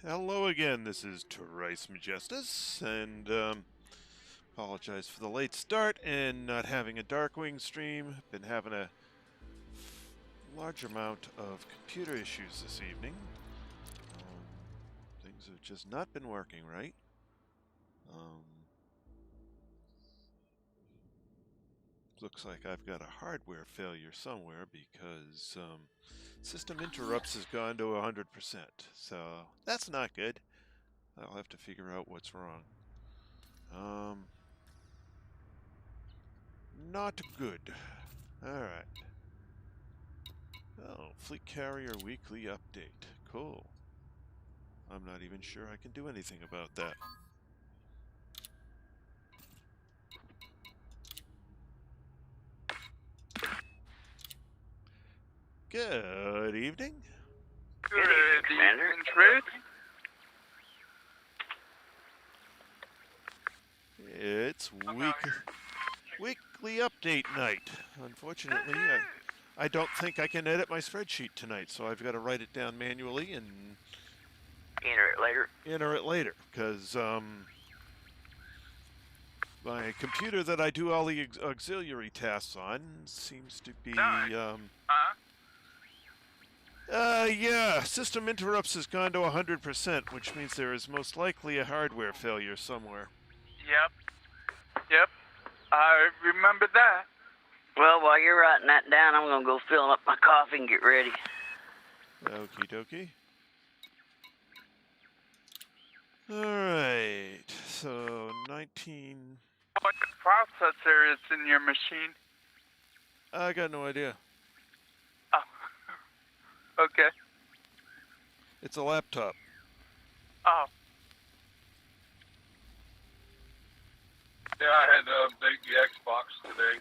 Hello again, this is Trice Majestus, and apologize for the late start and not having a Darkwing stream. Been having a large amount of computer issues this evening. Things have just not been working right. Looks like I've got a hardware failure somewhere because system interrupts has gone to 100%, so that's not good. I'll have to figure out what's wrong. Not good. Alright. Oh, Fleet Carrier Weekly Update. Cool. I'm not even sure I can do anything about that. Good evening. Good evening, Truth. It's weekly update night. Unfortunately, I don't think I can edit my spreadsheet tonight, so I've got to write it down manually and enter it later, because my computer that I do all the auxiliary tasks on seems to be yeah, system interrupts has gone to 100%, which means there is most likely a hardware failure somewhere. Yep, I remember that. Well, while you're writing that down, I'm gonna go fill up my coffee and get ready. Okie dokie. Alright, so 19... What processor is in your machine? I got no idea. Oh, okay. It's a laptop. Oh. Yeah, I had to update the Xbox today.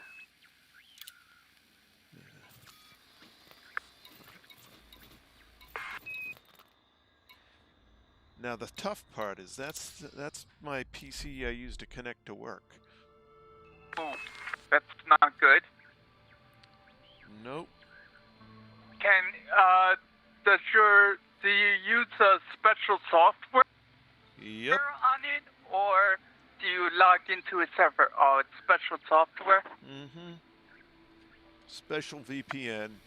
Now the tough part is that's my PC I use to connect to work. Oh, that's not good. Nope. Do you use a special software Yep. on it, or do you log into a server? Oh, it's special software? Mm-hmm. Special VPN.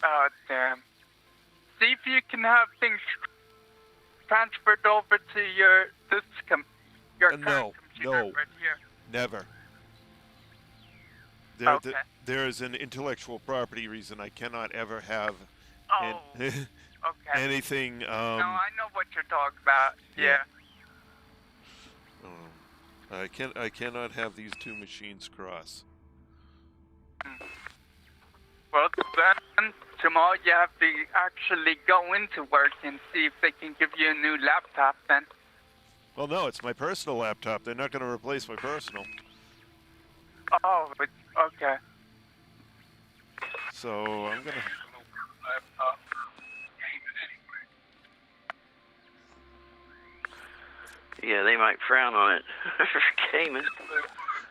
Oh, damn. See if you can have things transferred over to your current computer right here. Never. Okay. There is an intellectual property reason I cannot ever have Okay. anything. No, I know what you're talking about. Yeah. I cannot have these two machines cross. Well, then tomorrow you have to actually go into work and see if they can give you a new laptop. Then. Well, no, it's my personal laptop. They're not going to replace my personal. Oh, okay. So I'm gonna. Laptop. Yeah, they might frown on it for gaming.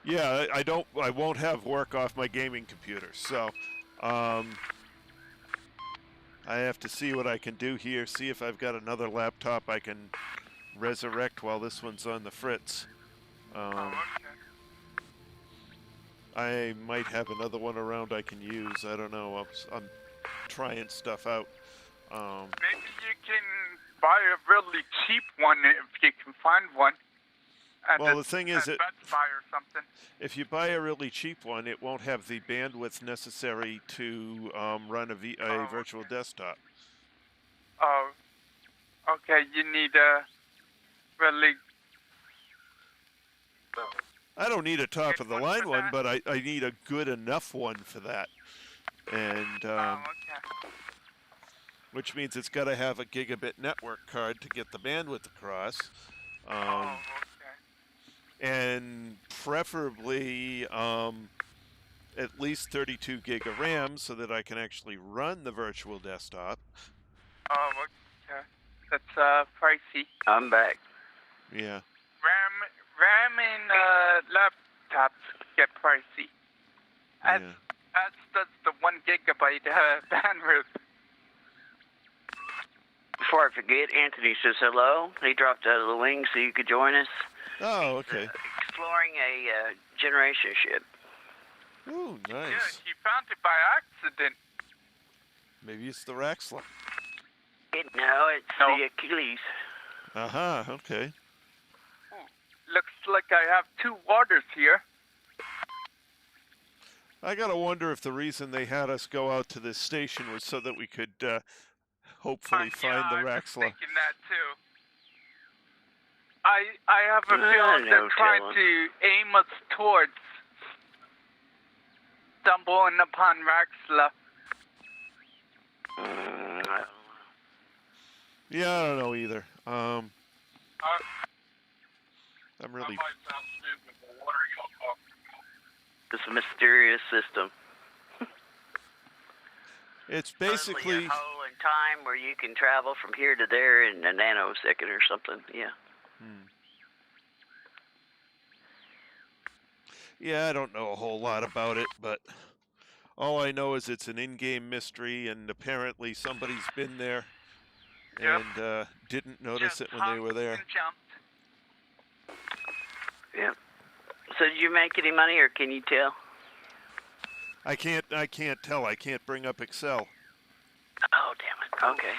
Yeah, I won't have work off my gaming computer. So, I have to see what I can do here. See if I've got another laptop I can resurrect while this one's on the fritz. Okay. I might have another one around I can use. I don't know. I'm trying stuff out. Maybe you can buy a really cheap one if you can find one. Well, the thing is, Best Buy or something. if you buy a really cheap one, it won't have the bandwidth necessary to run a virtual desktop. Oh, okay. You need a really. I don't need a top of the line one, that? but I need a good enough one for that. And Okay. which means it's got to have a gigabit network card to get the bandwidth across. Okay. And preferably at least 32 gig of RAM so that I can actually run the virtual desktop. Oh, okay. That's pricey. I'm back. Yeah. RAM and laptops get pricey. As does the 1 gigabyte bandwidth. Before I forget, Anthony says hello. He dropped out of the wing so you could join us. Oh, okay. Exploring a generation ship. Ooh, nice. Yeah, he found it by accident. Maybe it's the Raxla. No, it's the Achilles. Uh-huh, okay. Ooh, looks like I have 2 waters here. I gotta wonder if the reason they had us go out to this station was so that we could hopefully find the I was Raxla. thinking that too. I have a feeling they're trying to aim us towards stumbling upon Raxla. Yeah, I don't know either. I'm really... That might sound stupid, but what are y'all talking about? This mysterious system. It's basically... a hole in time where you can travel from here to there in a nanosecond or something, yeah. Yeah, I don't know a whole lot about it, but all I know is it's an in-game mystery, and apparently somebody's been there and didn't notice it when they were there. Yep. So did you make any money, or can you tell? I can't tell. I can't bring up Excel. Oh, damn it. Okay.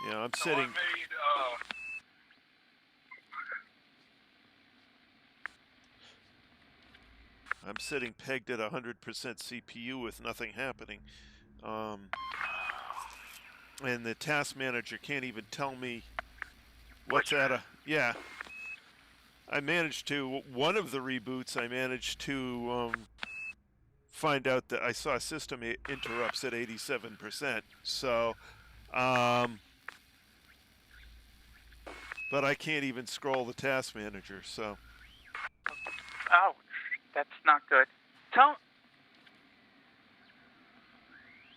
Yeah, I'm sitting... I'm sitting pegged at 100% CPU with nothing happening. And the task manager can't even tell me what's at a... Yeah. I managed to... One of the reboots, I managed to find out that I saw system interrupts at 87%. So, but I can't even scroll the task manager, so... Ouch. That's not good.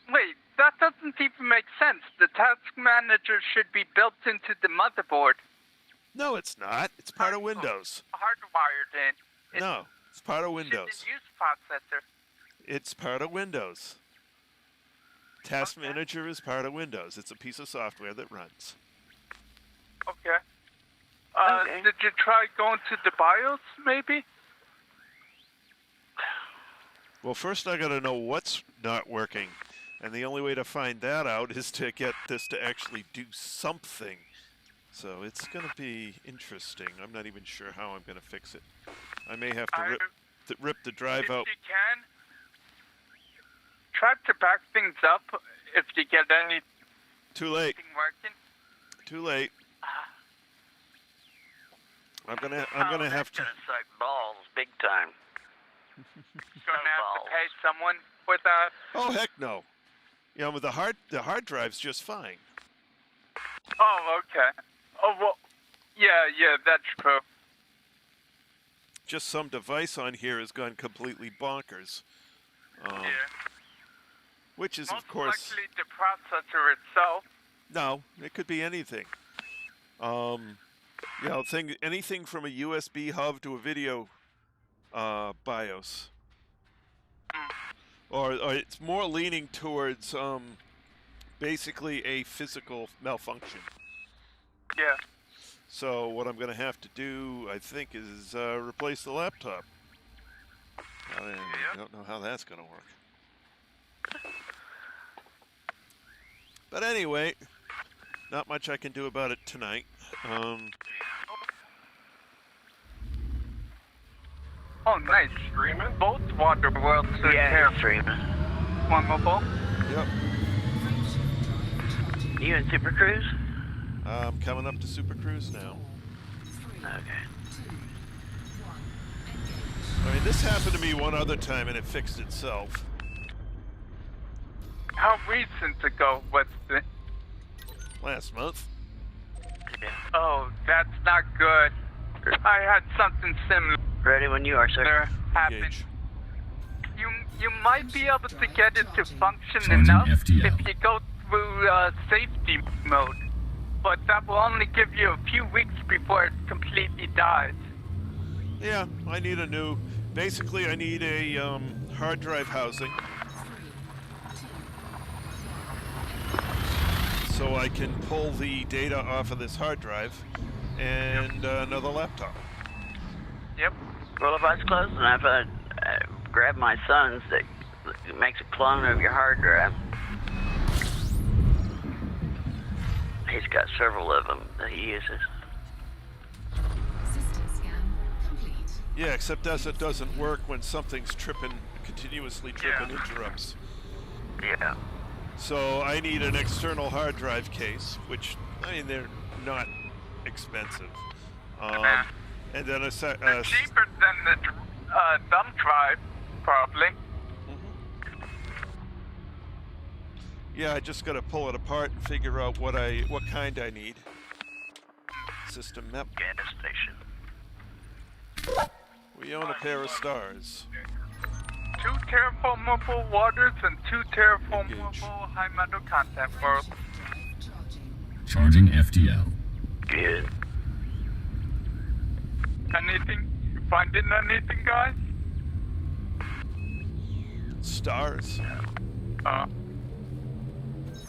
Wait, that doesn't even make sense. The task manager should be built into the motherboard. No, it's not. It's part of Windows. Hardwired in. No, it's part of Windows. It's a use processor. It's part of Windows. Task Manager is part of Windows. It's a piece of software that runs. Okay. Did you try going to the BIOS, maybe? Well, first I gotta know what's not working. And the only way to find that out is to get this to actually do something. So it's gonna be interesting. I'm not even sure how I'm gonna fix it. I may have to rip the drive out. If you can, try to back things up if you get anything Too late. working. Too late. I'm gonna have to. Gonna suck balls big time. Gonna have to pay someone for that. Oh heck no. You know, with the hard drive's just fine. Oh, okay. Oh well, yeah, that's true. Just some device on here has gone completely bonkers. Yeah. Which is, Most of course... likely the processor itself. No, it could be anything. You know, anything from a USB hub to a video BIOS. Or it's more leaning towards basically a physical malfunction. Yeah. So what I'm going to have to do, I think, is replace the laptop. I don't know how that's going to work. But anyway, not much I can do about it tonight. Oh, nice. Streaming? Both water worlds are here. Streaming. Swimmable. Yep. You in Super Cruise? I'm coming up to Super Cruise now. Okay. I mean, this happened to me one other time and it fixed itself. How recent ago was it? Last month. Yeah. Oh, that's not good. I had something similar Ready when you are, sir. happen. Engage. You might be able to get it to function enough if you go through safety mode, but that will only give you a few weeks before it completely dies. Yeah, I need a new... Basically, I need a hard drive housing so I can pull the data off of this hard drive and another laptop. Yep. Well, if I was close enough, I'd grab my son's that makes a clone of your hard drive. He's got several of them that he uses. System scan complete. Yeah, except it doesn't work when something's continuously tripping interrupts. Yeah. So I need an external hard drive case, which, I mean, they're not expensive. And then They're cheaper than the thumb drive, probably. Yeah, I just got to pull it apart and figure out what kind I need. System map. Gas station. We own a pair of stars. 2 terraformable waters and 2 terraformable high metal content worlds. Charging. Charging FTL. Good. Anything? You finding anything, guys? Stars.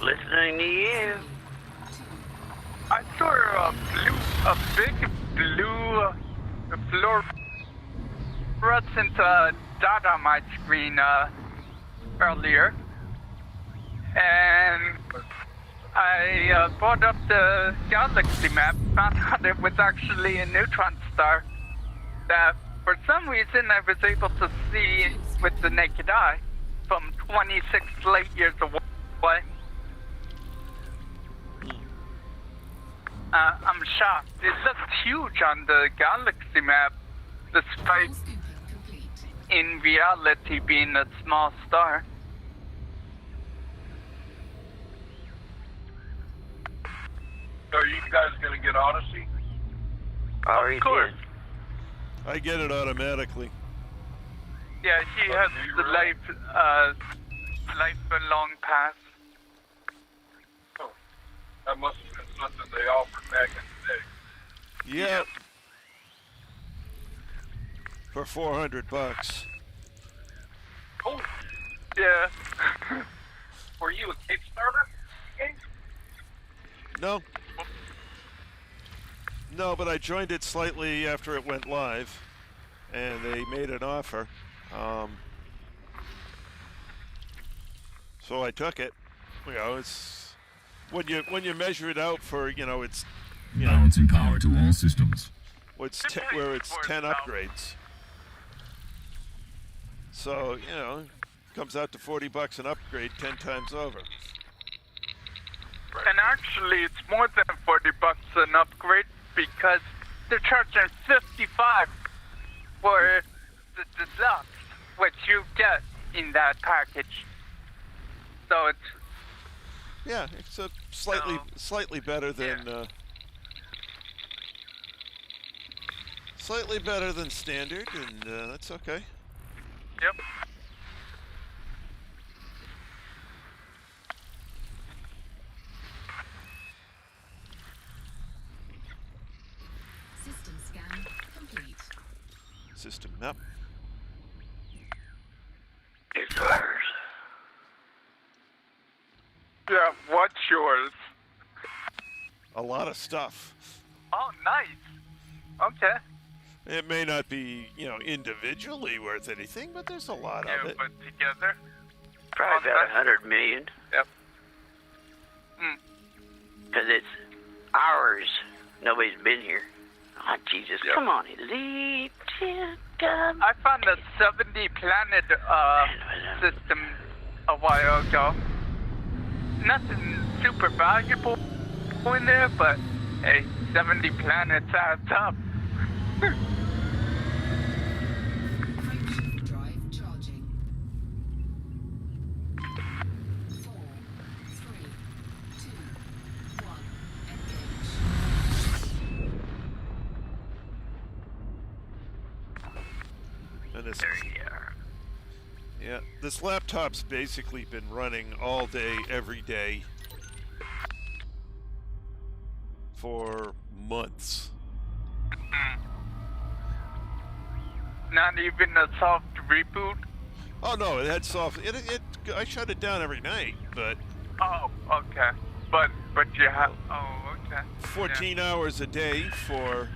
Listening to you. I saw a big blue fluorescent dot on my screen earlier, and I brought up the galaxy map, found out it was actually a neutron star that for some reason I was able to see with the naked eye from 26 light years away. I'm shocked. It looks huge on the galaxy map, despite in reality being a small star. So are you guys gonna get Odyssey? Already Of course. did. I get it automatically. Yeah, he has the life long pass. Oh, that must have been something they offered back in the day. Yep. For $400. Oh, Yeah. were you a Kickstarter? No. No, but I joined it slightly after it went live, and they made an offer. So I took it. You know, it's when you measure it out for, you know, it's Balancing power to all systems. it's 10 upgrades. So, you know, comes out to $40 an upgrade 10 times over. And actually, it's more than $40 an upgrade because they're charging $55 for the deluxe, which you get in that package. So it's Yeah, it's a slightly better than slightly better than standard, and that's okay. yep. System scan complete. System map. It's ours. Yeah, what's yours? A lot of stuff. Oh, nice. Okay. It may not be, you know, individually worth anything, but there's a lot Yeah, of it. but together. Probably about 100 million. Yep. Because it's ours. Nobody's been here. Oh, Jesus. Yep. Come on. Elite. Come. I found a 70 planet system a while ago. Nothing super valuable in there, but hey, 70 planets adds up. Hydrogen drive charging. 4, 3, 2, 1. Engage. And this, There you are. yeah, this laptop's basically been running all day, every day for months. Not even a soft reboot. Oh no, it had soft. I shut it down every night, but Oh, okay. But but you have. Oh, okay. 14 hours a day for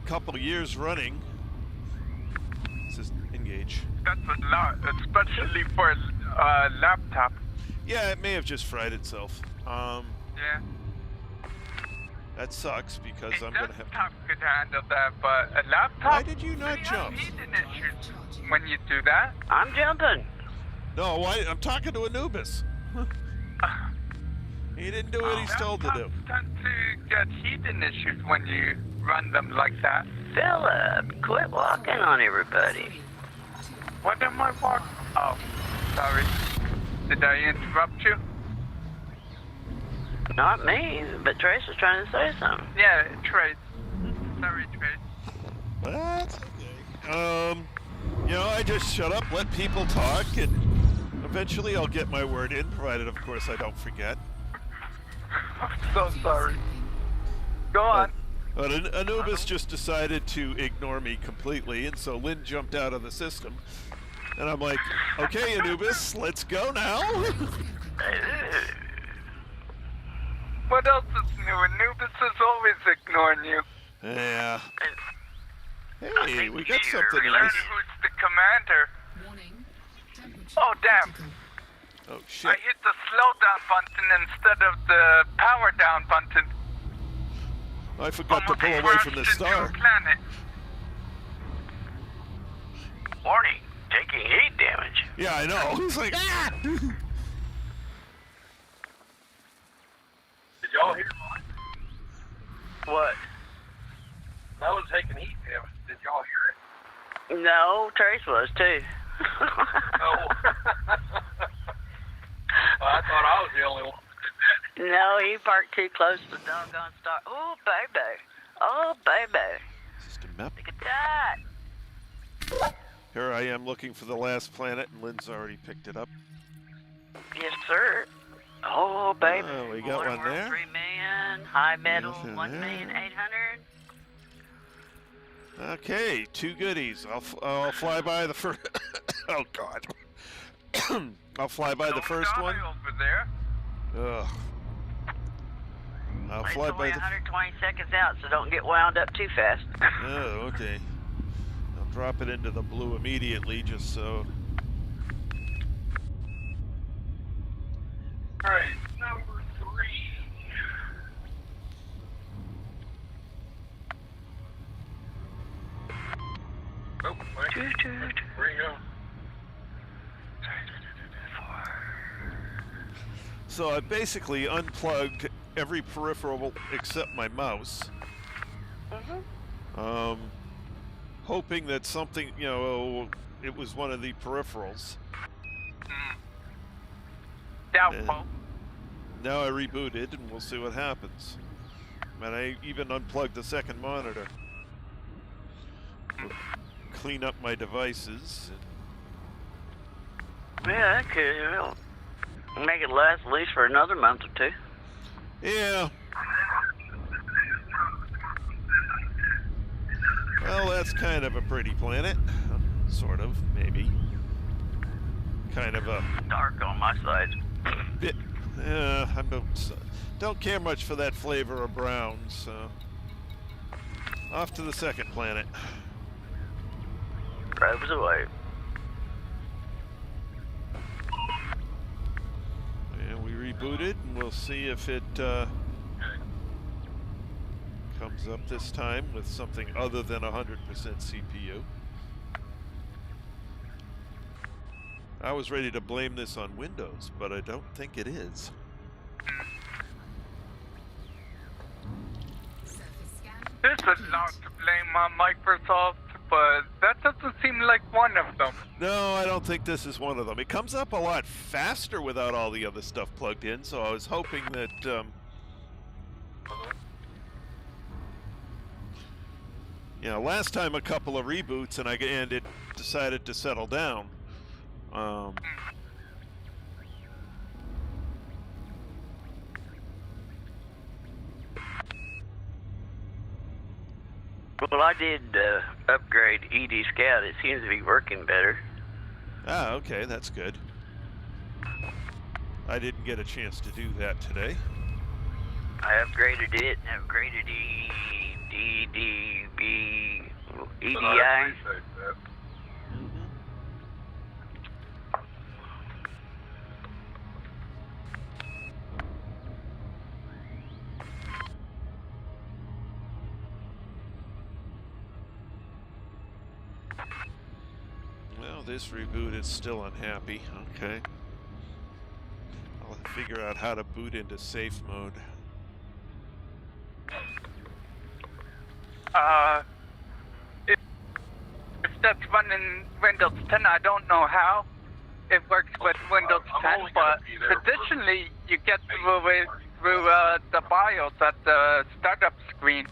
a couple of years running. This is engage. That's a lot, especially for a laptop. Yeah, it may have just fried itself. Yeah. That sucks because A I'm gonna have. desktop could handle that, but a laptop. Why did you not they jump? have heating issues when you do that. I'm jumping. No, why? I'm talking to Anubis. He didn't do what he's told to do. Laptops tend to get heating issues when you run them like that. Philip, quit walking on everybody. What am I walking? Oh, sorry. Did I interrupt you? Not me, but Trace was trying to say something. Yeah, Trace. Sorry, Trace. That's okay. You know, I just shut up, let people talk, and eventually I'll get my word in, provided, of course, I don't forget. I'm so sorry. Go on. But Anubis just decided to ignore me completely, and so Lynn jumped out of the system. And I'm like, okay, Anubis, let's go now. What else is new? Anubis is always ignoring you. Yeah. Hey, we got you something really nice. Who's the commander? Warning. Temperature Oh, damn. critical. Oh, I shit. hit the slowdown button instead of the power down button. I forgot to Almost pull away crashed from the into a star. planet. Warning, taking heat damage. Yeah, I know. He's like, ah! Did y'all hear mine? What? I was taking heat damage. Did y'all hear it? No, Trace was too. No. Well, I thought I was the only one that did that. No, he parked too close to the doggone star. Oh, baby. Oh, baby. System map. Look at that. Here I am looking for the last planet, and Lynn's already picked it up. Yes, sir. Oh, baby. Oh, we got Water one world, there. 3 million. High metal, Nothing 1,800,000. Okay, 2 goodies. I'll fly by the first. Oh God. I'll fly by the Don't first die one. over there. Ugh. I'll It's fly only by the. 120 seconds out, so don't get wound up too fast. Oh, okay. I'll drop it into the blue immediately, just so. Alright, number 3. Oh, wait. Where you going? So I basically unplugged every peripheral except my mouse. Hoping that something, you know, it was one of the peripherals. Doubtful. Now I rebooted, and we'll see what happens. And I even unplugged the second monitor. Clean up my devices. Yeah, that could, you know, make it last at least for another month or two. Yeah. Well, that's kind of a pretty planet. Sort of, maybe. Kind of a Dark on my side. bit. I don't care much for that flavor of brown, so. Off to the second planet. Probes away. And we rebooted, and we'll see if it comes up this time with something other than 100% CPU. I was ready to blame this on Windows, but I don't think it is. Surface scan. There's a lot to blame on Microsoft, but that doesn't seem like one of them. No, I don't think this is one of them. It comes up a lot faster without all the other stuff plugged in, so I was hoping that, you know, last time a couple of reboots and it decided to settle down. Well, I did upgrade ED Scout. It seems to be working better. Ah, okay, that's good. I didn't get a chance to do that today. I upgraded it. Upgraded EDI. But I appreciate that. Well, this reboot is still unhappy. Okay. I'll figure out how to boot into safe mode. If that's running Windows 10, I don't know how it works with Windows I'm 10, only gonna but be there for traditionally you get through it through the BIOS at the startup screen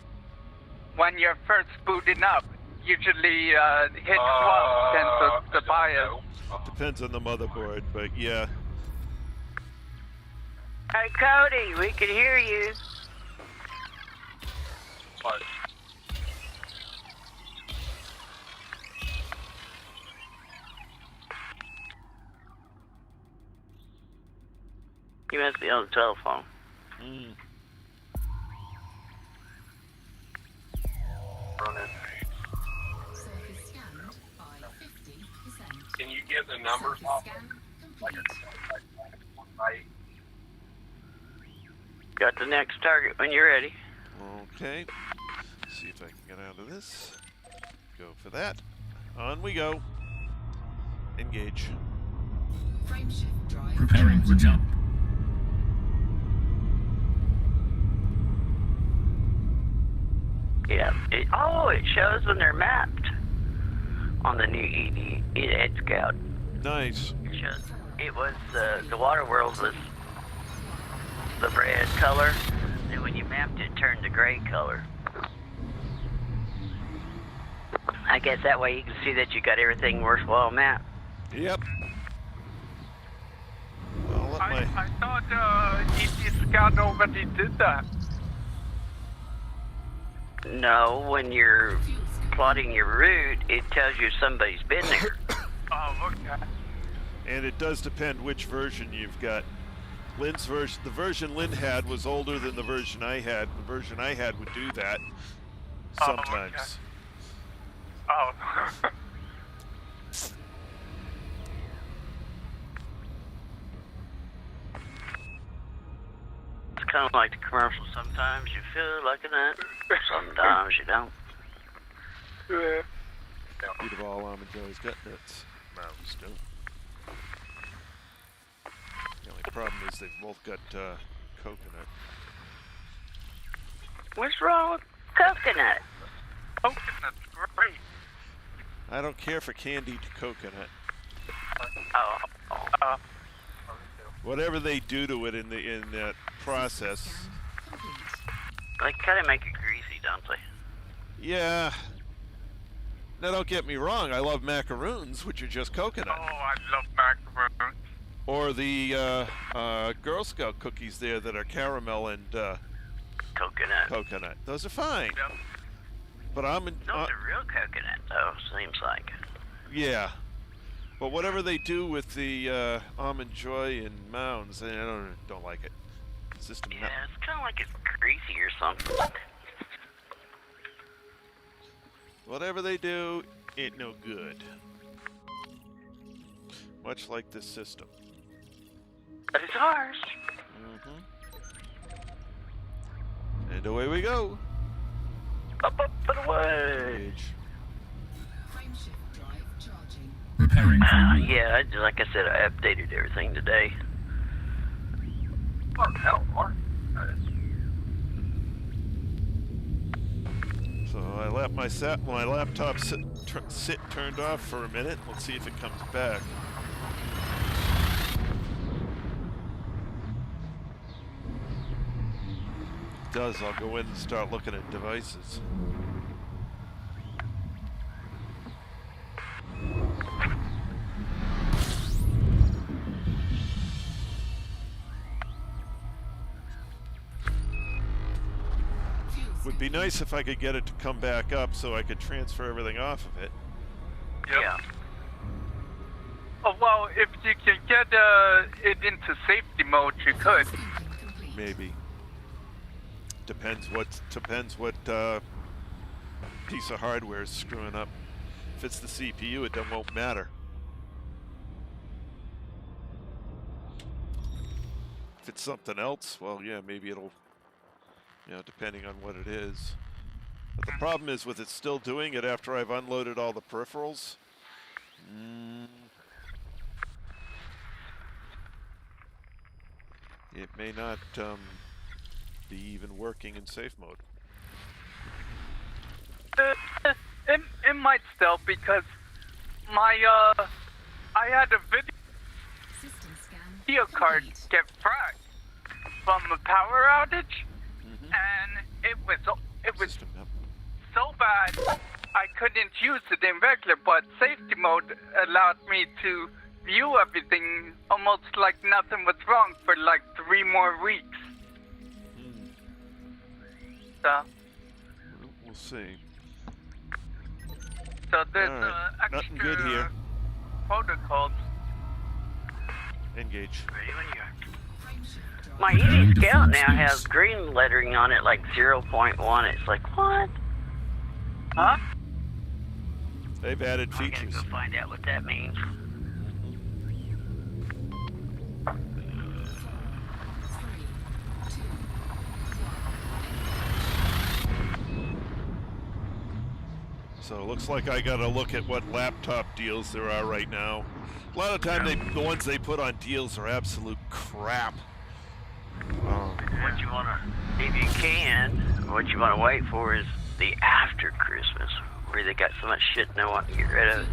when you're first booting up. Usually hit 12 sends the BIOS. Depends on the motherboard, but yeah. Hey, Cody, we can hear you. But You must be on the telephone. Mm. running. Surface scanned by 50%. Can you get the numbers Surface off? scan complete. Got the next target when you're ready. Okay. See if I can get out of this. Go for that. On we go. Engage. Frameshift drive Preparing for charging. jump. Yeah. It shows when they're mapped on the new Ed Scout. Nice. It shows it was the water world was the red color, and when you mapped it, it turned to gray color. I guess that way you can see that you got everything worthwhile mapped. Yep. I'll let my... I thought ED Scout already did that. No, when you're plotting your route, it tells you somebody's been there. Oh, okay. And it does depend which version you've got. Lynn's version, the version Lynn had was older than the version I had. The version I had would do that sometimes. okay. Oh. It's kind of like the commercial. Sometimes you feel like a nut, sometimes you don't. Yeah. Beat of all almond joys got nuts. Mounds don't. The only problem is they've both got coconut. What's wrong with coconut? Coconut's great. I don't care for candied coconut. Oh, Whatever they do to it in that process. Scan complete. they kind of make it greasy, don't they? Yeah. Now don't get me wrong, I love macaroons, which are just Oh, coconut. I love macaroons. Or the Girl Scout cookies there that are caramel and Coconut. coconut. Those are fine. Yep. But I'm in, Those are real coconut, though, seems like. yeah. But whatever they do with the almond joy and mounds, I don't like it. It's just Yeah, it's kind of like it's greasy or something. whatever they do, ain't no good. Much like this system. But it's ours. And away we go. Up and away. Engage. Frameshift drive charging. Preparing for war. Yeah, like I said, I updated everything today. Oh, hell, Mark. So I let my laptop sit turned off for a minute. Let's see if it comes back. If it does, I'll go in and start looking at devices. Would be nice if I could get it to come back up so I could transfer everything off of it. Yep. Yeah. Oh, well, if you can get it into safety mode, you could. Syncing complete. Maybe. Depends what piece of hardware is screwing up. If it's the CPU, it won't matter. If it's something else, well, yeah, maybe it'll, you know, depending on what it is. But the problem is with it still doing it after I've unloaded all the peripherals. It may not be even working in safe mode. It might still, because my I had a System scan video card complete. get fried from a power outage, and it was System, yep. so bad I couldn't use it in regular, but safety mode allowed me to view everything almost like nothing was wrong for like 3 more weeks. So Well, we'll see. there's All right. extra Nothing good here. protocols. Engage. Ready when you are. Frameshift drive. My Preparing EV to Scout form now space. has green lettering on it, like 0.1. It's like, what? Huh? They've added I gotta features. go find out what that means. 4, 3, 2, 1. So it looks like I gotta look at what laptop deals there are right now. A lot of time, the ones they put on deals are absolute crap. What you wanna, if you can, what you wanna wait for is the after Christmas, where they got so much shit they want to get rid of. Scoping.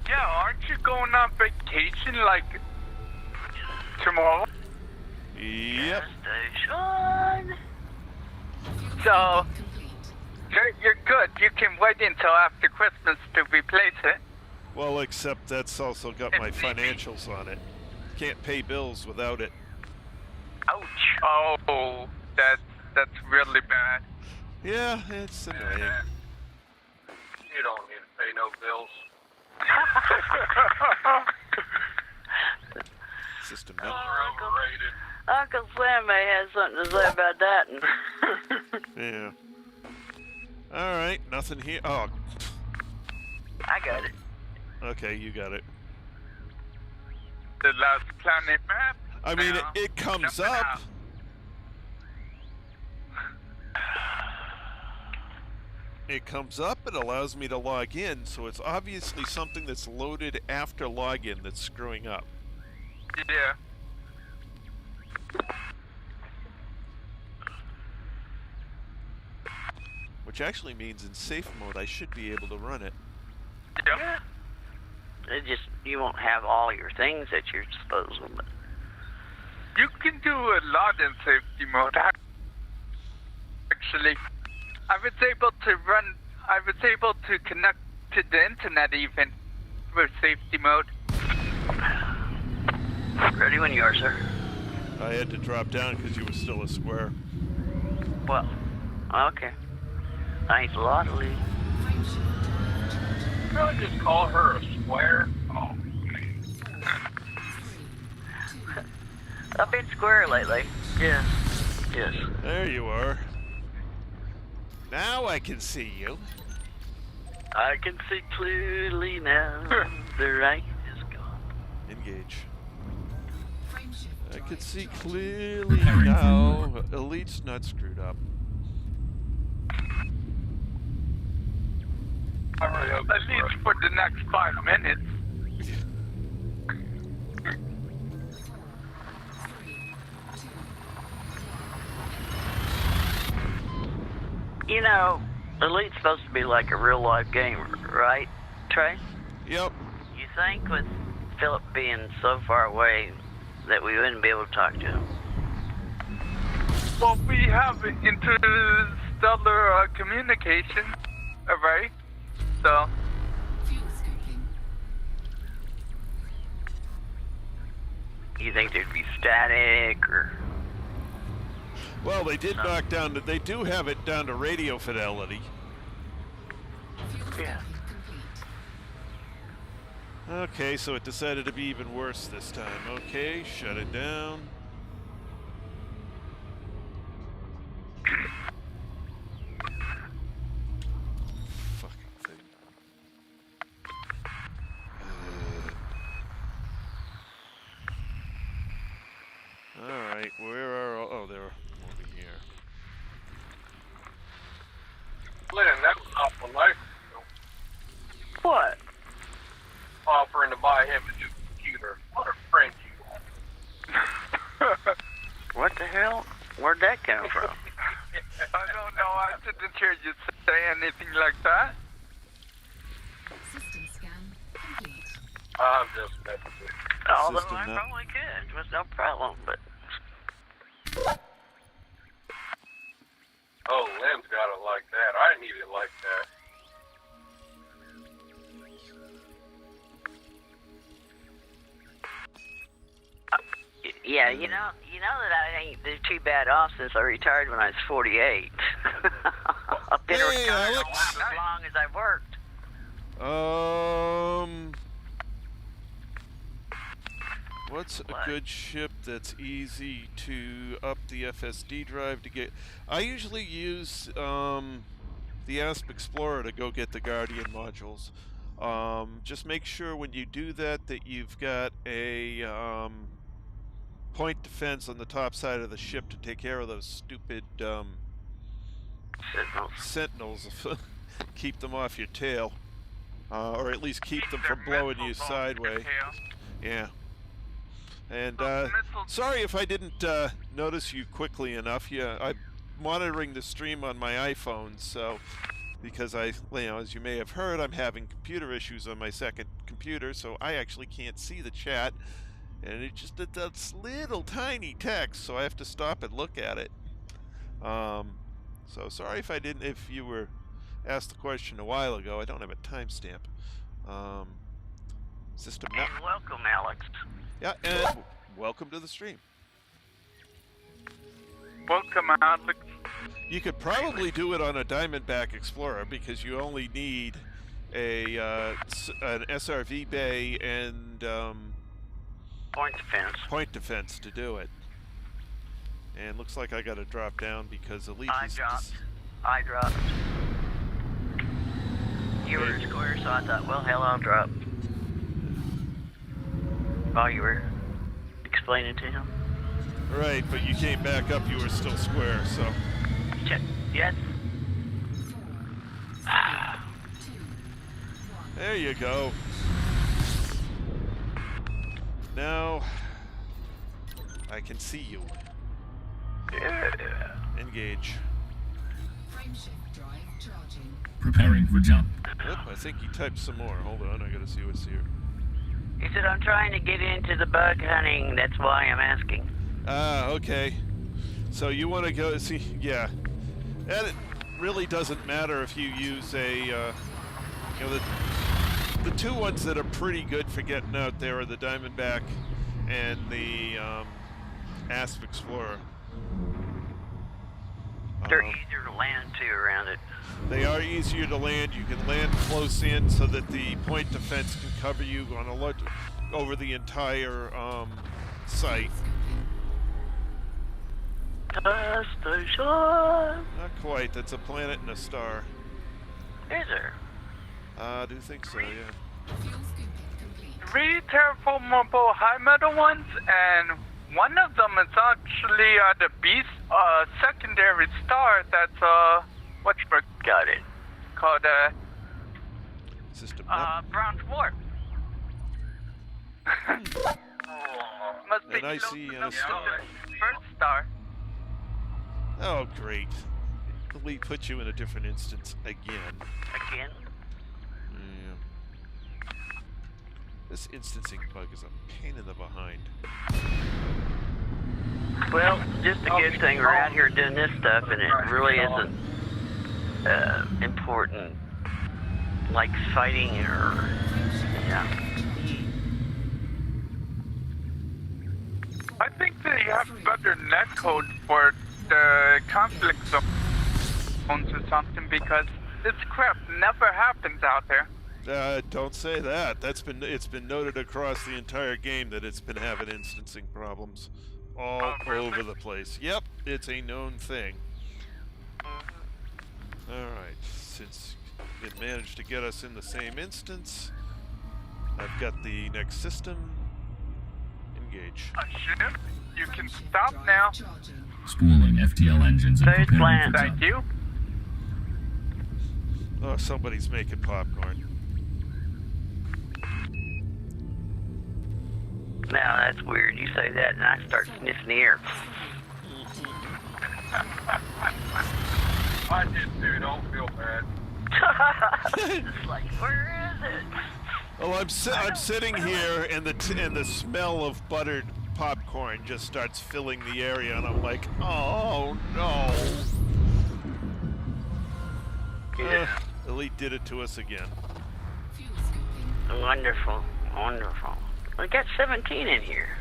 Yeah, aren't you going on vacation like tomorrow? Yep. Station. So Complete. you're good. You can wait until after Christmas to replace it. Well, except that's also got my financials on it. Can't pay bills without it. Ouch. Oh, that's really bad. Yeah, it's annoying. You don't need to pay no bills. System. They're Yep. overrated. Uncle Sam may have something to say about that. Yeah. All right, nothing here. Oh, I got it. okay, you got it. The last planet map. I mean, Now, it comes jumping up. out. It comes up, it allows me to log in, so it's obviously something that's loaded after login that's screwing up. Yeah. Which actually means in safe mode I should be able to run it. Yep. It just, you won't have all your things at your disposal, but You can do a lot in safety mode. Actually, I was able to connect to the internet even with safety mode. ready when you are, sir. I had to drop down because you were still a square. Well, okay. Thanks a lot, Lee. Frameshift drive charging. Really just call her a square? Oh, 4, 3, 2, I've been square lately. Yes. Yes. There you are. Now I can see you. I can see clearly now. The rain is gone. Engage. Frameshift I drive can see charging. clearly Preparing for now. movement. Elite's not screwed up. I really hope At least for the next 5 minutes. 4, 3, 2, You know, Elite's supposed to be like a real life game, right, Trey? Yep. You think with Philip being so far away that we wouldn't be able to talk to him? Well, we have interstellar communication array, so fuel scoping. You think there'd be static or? Well, they did knock down. They do have it down to radio fidelity. Fuel Yeah. scoping complete. Okay, so it decided to be even worse this time. Okay, shut it down. that come from? I don't know. I didn't hear you say anything like that. System scan complete. I'm just messing with you. Although System I not- probably could. It was no problem, but Oh, Lynn's got it like that. I need it like that. yeah, you know that I ain't do too bad off since I retired when I was 48. I've been Hey, retired Alex. almost as long as I've worked. What's a What? good ship that's easy to up the FSD drive to get? I usually use the Asp Explorer to go get the Guardian modules. Just make sure when you do that you've got a point defense on the top side of the ship to take care of those stupid sentinels. Keep them off your tail, or at least keep them from blowing you sideways. Yeah. And sorry if I didn't notice you quickly enough. Yeah, I'm monitoring the stream on my iPhone, so because as you may have heard, I'm having computer issues on my second computer, so I actually can't see the chat, and it just does little tiny text, so I have to stop and look at it. So sorry if you were asked the question a while ago. I don't have a timestamp. System not. And welcome, Alex. Yeah, and welcome to the stream. Welcome, Alex. You could probably do it on a Diamondback Explorer because you only need an SRV bay and Point defense. point defense to do it. And looks like I got to drop down because Elite I is dropped. You were square, so I thought, well, hell, I'll drop. While you were explaining to him. right, but you came back up. You were still square, so Check. Yes. 4, 3, 2, 1. there you go. Now I can see you. Yeah. Engage. Frame shift drive charging. Preparing for jump. Oop, I think he typed some more. Hold on, I gotta see what's here. He said, I'm trying to get into the bug hunting. That's why I'm asking. Ah, okay. So you want to go see? Yeah, and it really doesn't matter if you use a, the two ones that are pretty good for getting out there are the Diamondback and the Asp Explorer. They're easier to land to around it. They are easier to land. You can land close in so that the point defense can cover you on over the entire site. Station. Not quite. That's a planet and a star. Is there? I do think so. Yeah. Fuel scooping complete. 3 terraformable high metal ones, and one of them is actually the beast secondary star that's Got it. called System map. brown dwarf. Must be And I close see enough a star. to the first star. Oh, great. We put you in a different instance again. Again? Yeah. This instancing bug is a pain in the behind. Well, just a good thing we're out here doing this stuff, and it really isn't important, like fighting or, yeah. I think they have better netcode for the conflict zones or something, because this crap never happens out there. Don't say that. It's been noted across the entire game that it's been having instancing problems all over the place. Yep, it's a known thing. Alright, since it managed to get us in the same instance, I've got the next system. Engage. Ship, you can stop now. Charging. Spooling FTL engines and Stage preparing plan. for Thank jump. you. Oh, somebody's making popcorn. Now that's weird. You say that, and I start sniffing the air. I did too. Don't feel bad. It's like, where is it? Well, I'm sitting here, and the smell of buttered popcorn just starts filling the area, and I'm like, oh no. Yeah. Elite did it to us again. Fuel scooping. Wonderful, wonderful. We got 17 in here.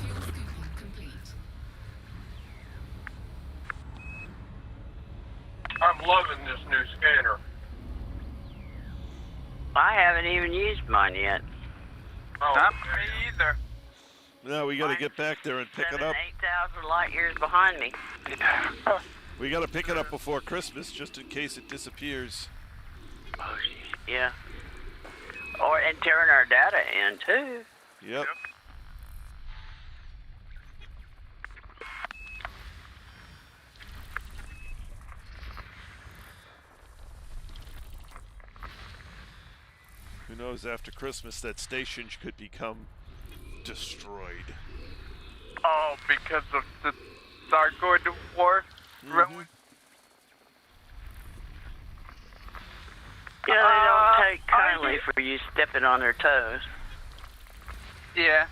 Fuel scooping complete. I'm loving this new scanner. I haven't even used mine yet. Oh, Not me either. Now we got to get back there and pick it up. 8,000 light years behind me. We got to pick it up before Christmas, just in case it disappears. Oh, yeah. And turn our data in, too. Yep. Who knows, after Christmas that station could become destroyed. Oh, because of the Darkwing War? Ruin? Yeah, they don't take I kindly for you stepping on their toes. Yeah.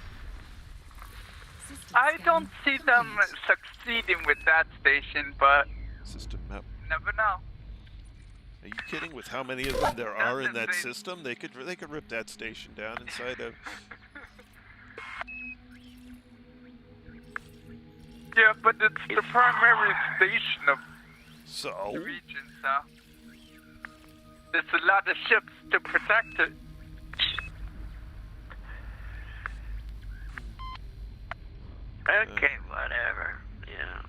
System I scan don't see them complete. succeeding with that station, but System map. never know. Are you kidding? With how many of them there are in that system, they could rip that station down inside of. Yeah, but it's the primary station of So. the region, so there's a lot of ships to protect it. Okay, whatever. Yeah.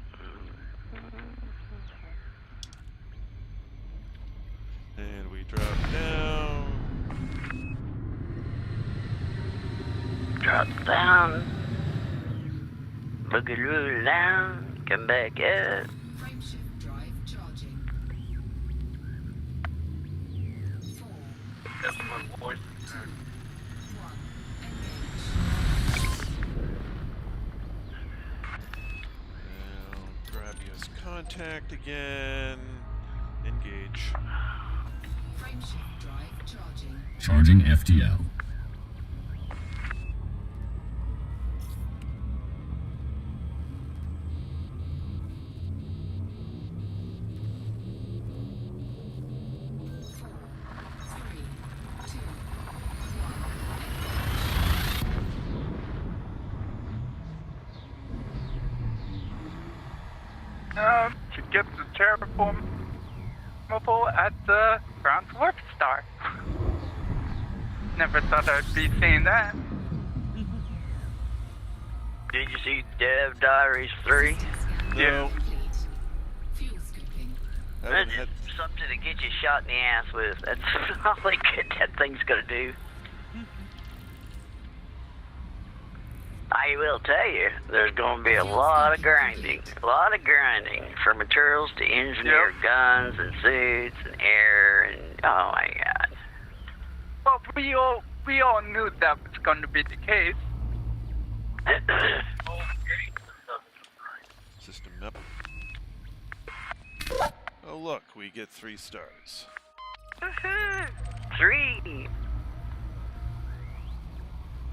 And we drop down. Drop down. Boogaloo down. Come back up. Frameshift drive charging. 4, that's my voice. 2, 1. Engage. Now, Gravius contact again. Engage. Frameshift drive charging. Charging FTL. To get the terraformable at the ground warp star. Never thought I'd be seeing that. Did you see Dev Diaries 3? No. Complete. Fuel scooping. Haven't That's had. something to get you shot in the ass with. That's all that thing's gonna do. I will tell you, there's gonna be a lot of grinding. For materials to engineer guns and suits and air and oh my god. Well, we all knew that was going to be the case. System map. Oh look, we get 3 stars. 3.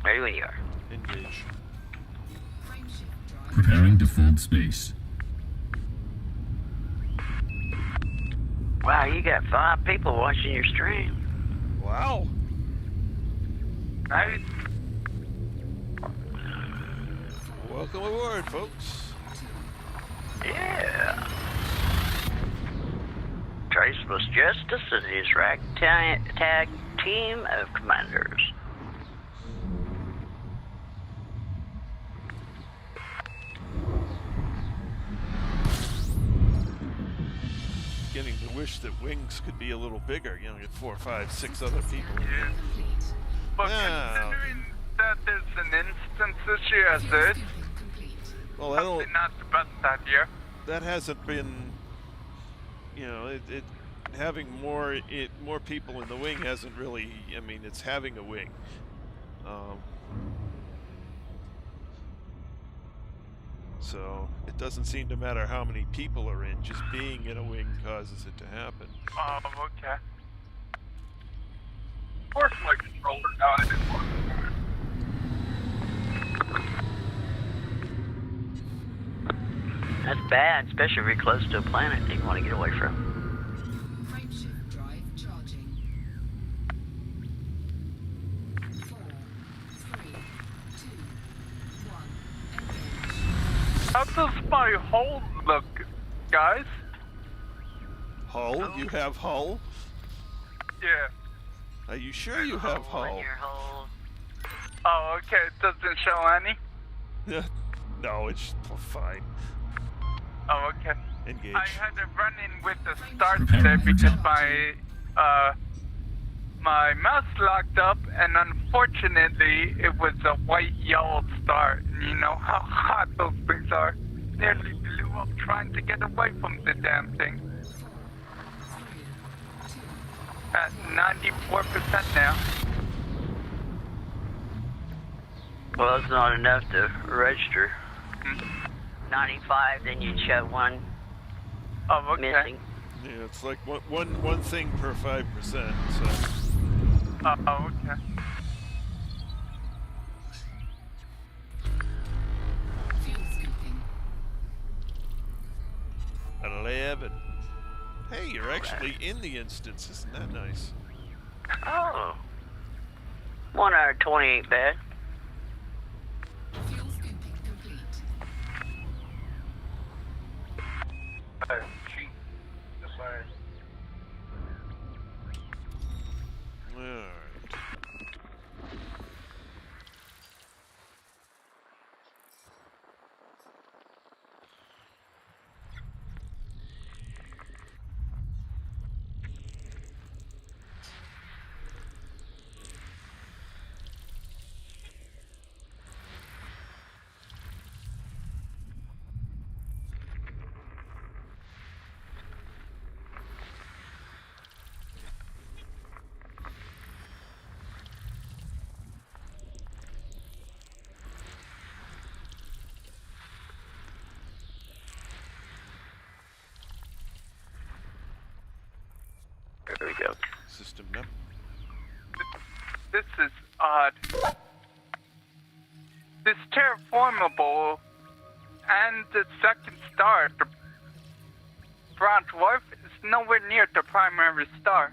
There we are. Engage. Frameshift drive. Preparing to fold space. Wow, you got 5 people watching your stream. Wow. Right? Welcome aboard, folks. Yeah. Traceless Justice and his ragtag team of commanders. Beginning to wish that wings could be a little bigger. You know, get 4, 5, 6 other people. Yeah. But Yeah. considering that there's an instance issue as this, Well, probably not the best idea. that hasn't been, you know, having more people in the wing hasn't really. I mean, it's having a wing. So it doesn't seem to matter how many people are in. Just being in a wing causes it to happen. Oh, okay. Of course my controller died at one time. That's bad, especially if you're close to a planet that you want to get away from. Frameshift drive charging. 4, 3, 2, 1. Engage. How does my hull look, guys? Hull? You have hull? Yeah. Are you sure you have Hole in hull? your hole. Oh, okay. It doesn't show any. No, it's fine. Oh, okay. Engage. I had a run-in with the start today because my mouse locked up, and unfortunately, it was a white-yellow star. And you know how hot those things are. Nearly blew up trying to get away from the damn thing. 4, 3, 2. At 94% now. Well, it's not enough to register. 95, then you'd show one Oh, okay. missing. Yeah, it's like one thing per 5%. So Oh, okay. Fuel scooping. at 11. Hey, you're actually in the instance. Isn't that nice? Oh. 1 hour 28 bad. Fuel scooping complete. Cheap. Just saying. Alright. There we go. System num. This is odd. This terraformable and the second star, the brown dwarf, is nowhere near the primary star.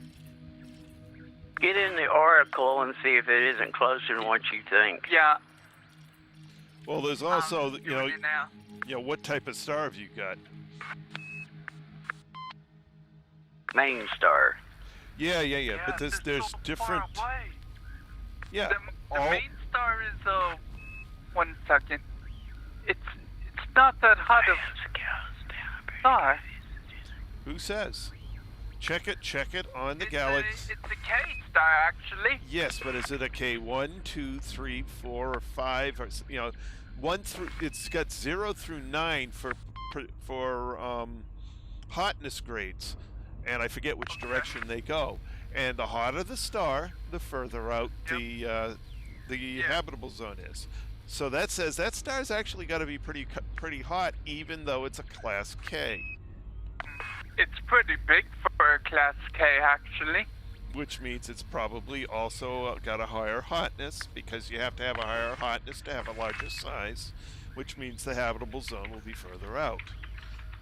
Get in the Oracle and see if it isn't closer than what you think. Yeah. Well, there's also, I'm doing it now. what type of star have you got? Main star. Yeah. But it's there's so different. Far away. Yeah. The all- main star is 1 second. It's not that hot of star. Who says? Check it on the It's galaxy. a K star actually. Yes, but is it a K1, 2, 3, 4, or 5? Or 1 through. It's got 0 through 9 for hotness grades, and I forget which direction they go. And the hotter the star, the further out the habitable zone is. So that says that star's actually got to be pretty hot, even though it's a class K. It's pretty big for a class K actually. Which means it's probably also got a higher hotness, because you have to have a higher hotness to have a larger size, which means the habitable zone will be further out.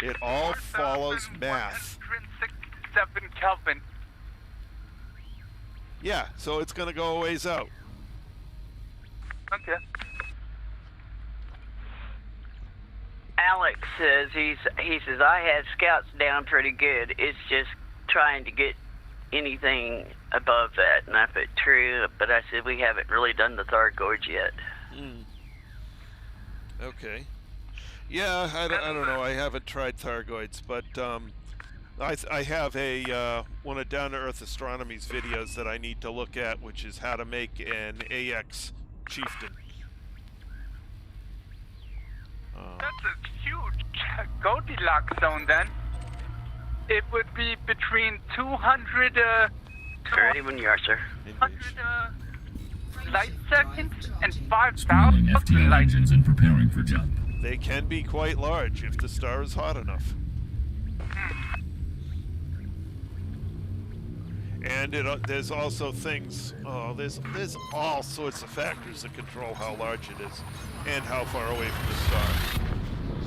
It all follows math. 4,167 Kelvin. Yeah, so it's going to go a ways out. Okay. Alex says he says I had scouts down pretty good. It's just trying to get anything above that. And I put true, but I said we haven't really done the Thargoids yet. Okay. Yeah, I don't know. I haven't tried Thargoids, but I have one of Down to Earth Astronomy's videos that I need to look at, which is how to make an AX chieftain. That's a huge Goldilocks zone then. it would be between 200, Ready when you are, sir. 200 light seconds and Screening 5,000 FTL light. engines and preparing for jump. They can be quite large if the star is hot enough. And there's also things. Oh, there's all sorts of factors that control how large it is and how far away from the star.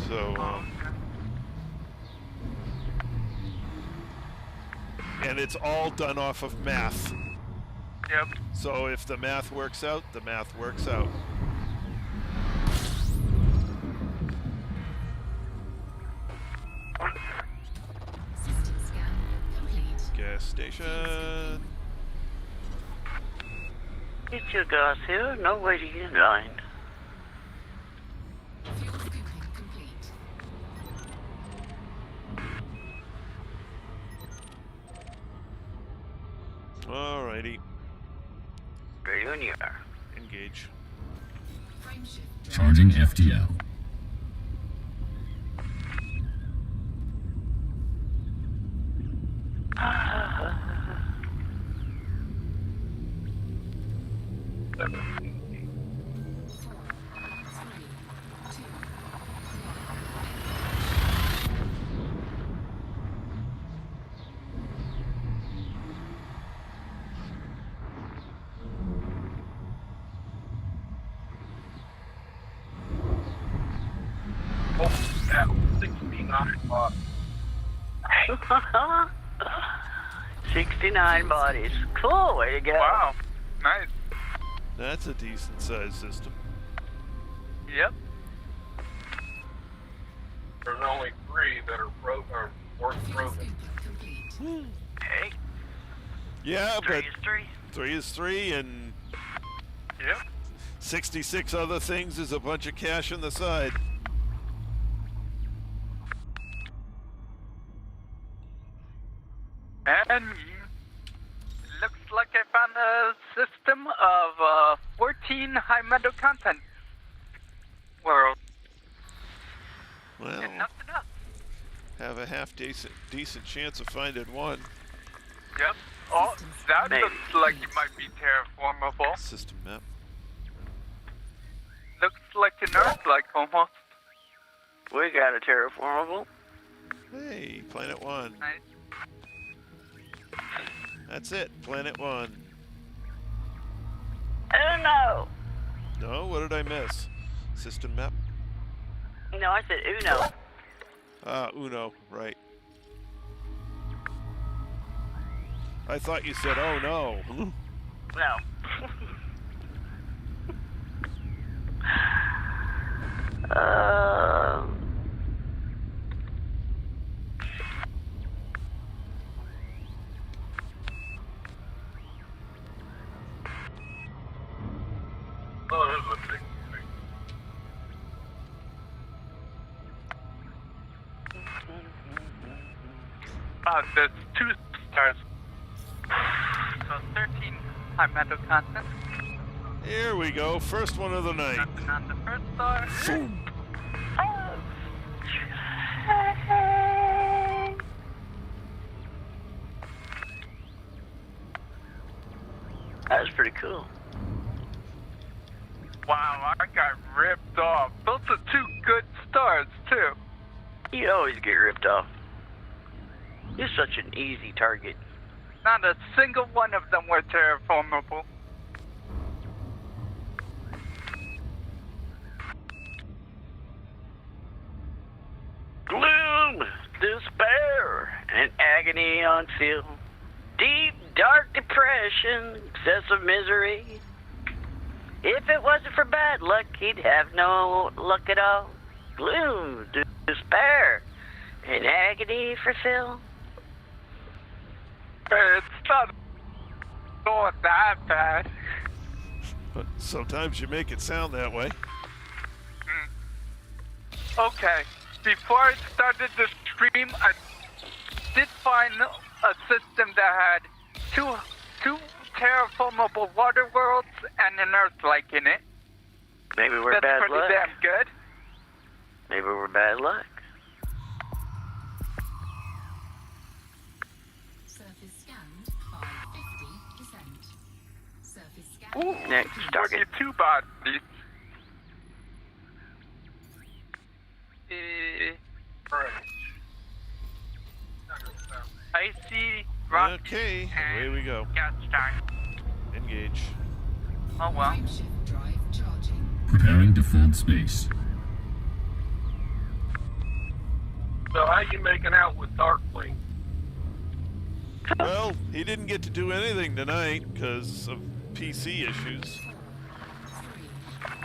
So, and it's all done off of math. Yep. So if the math works out, the math works out. System scan complete. Gas station. Get your gas here. No waiting in line. Fuel scooping complete. Alrighty. Ready when you are. Engage. Frame shift. Charging FTL. Oh, that 69 bucks. 69 bodies. Cool, way to go. Wow. Nice. That's a decent sized system. Yep. There's only 3 that are worth Fuel proving. scooping complete. Hey, Yeah, 3 but is 3. 3 is 3 and Yep. 66 other things is a bunch of cash on the side. And looks like I found a system of 14 high metal content world. Well, And nothing else. have a half decent chance of finding one. Yep. Oh, that Maybe. looks like it might be terraformable. System map. Looks like an Earth-like almost. We got a terraformable. Hey, Planet 1. Nice. That's it, Planet 1. Oh no! No, what did I miss? System map? No, I said Uno. Ah, Uno, right. I thought you said, oh no. No. Oh, this is a big thing. There's 2 stars. So 13 high metal content. Here we go, first one of the night. Nothing on the first star. That was pretty cool. Wow, I got ripped off. Those are 2 good stars, too. You always get ripped off. You're such an easy target. Not a single one of them were terraformable. Gloom, despair, and agony on film. Deep, dark depression, excessive misery. If it wasn't for bad luck, he'd have no luck at all. Gloom, despair, and agony for Phil. It's not going that bad. But sometimes you make it sound that way. Okay, before I started the stream, I did find a system that had two terraformable water worlds and an Earth-like in it. Maybe we're That's bad pretty luck. damn good. Maybe we're bad luck. locked. Okay, away and we go. Gas tank. Engage. Oh well. Frameshift drive charging. Preparing to fold space. So how you making out with Darkwing? Well, he didn't get to do anything tonight because of PC issues.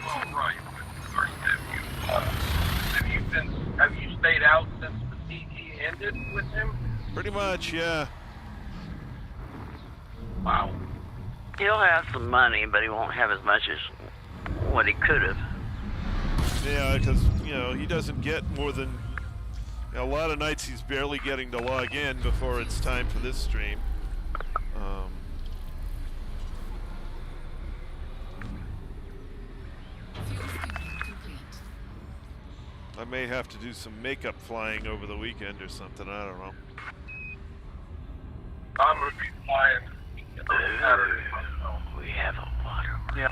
All right. First, have you stayed out since the CG ended with him? Pretty much, yeah. Wow. He'll have some money, but he won't have as much as what he could have. Yeah, because, you know, he doesn't get more than... You know, a lot of nights he's barely getting to log in before it's time for this stream. Fuel skipping complete. I may have to do some makeup flying over the weekend or something, I don't know. I'm gonna be flying Saturday myself. We have a water. Yep.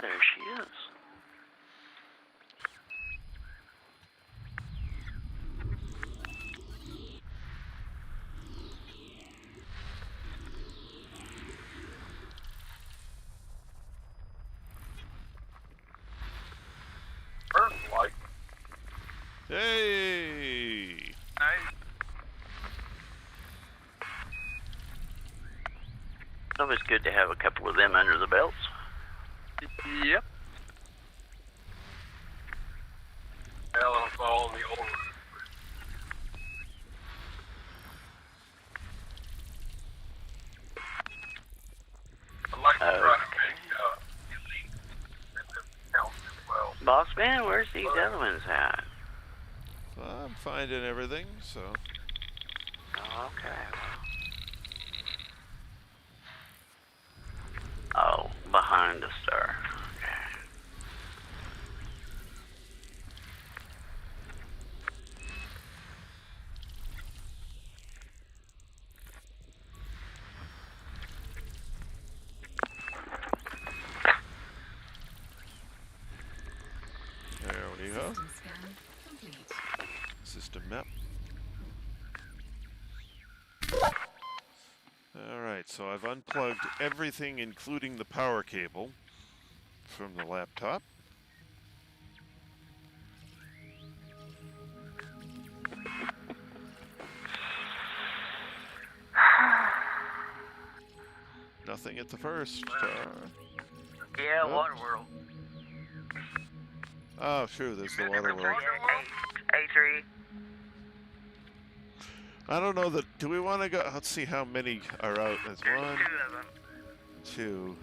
There she is. Earth-like. Hey! Nice. It's always good to have a couple of them under the belts. Yep. Hell, it's all in the old. I'd like to try to make elite at this count as well. Boss man, where's these other ones at? I'm finding everything, so... Oh, okay. Oh, behind the star. Okay. There we go. System scan complete. System map. Alright, so I've unplugged everything including the power cable from the laptop. Nothing at the first. Yeah, Oh. Waterworld. Oh, sure, there's the water world. A3. I don't know that. Do we want to go? Let's see how many are out. There's There's one, 2 of them. 2,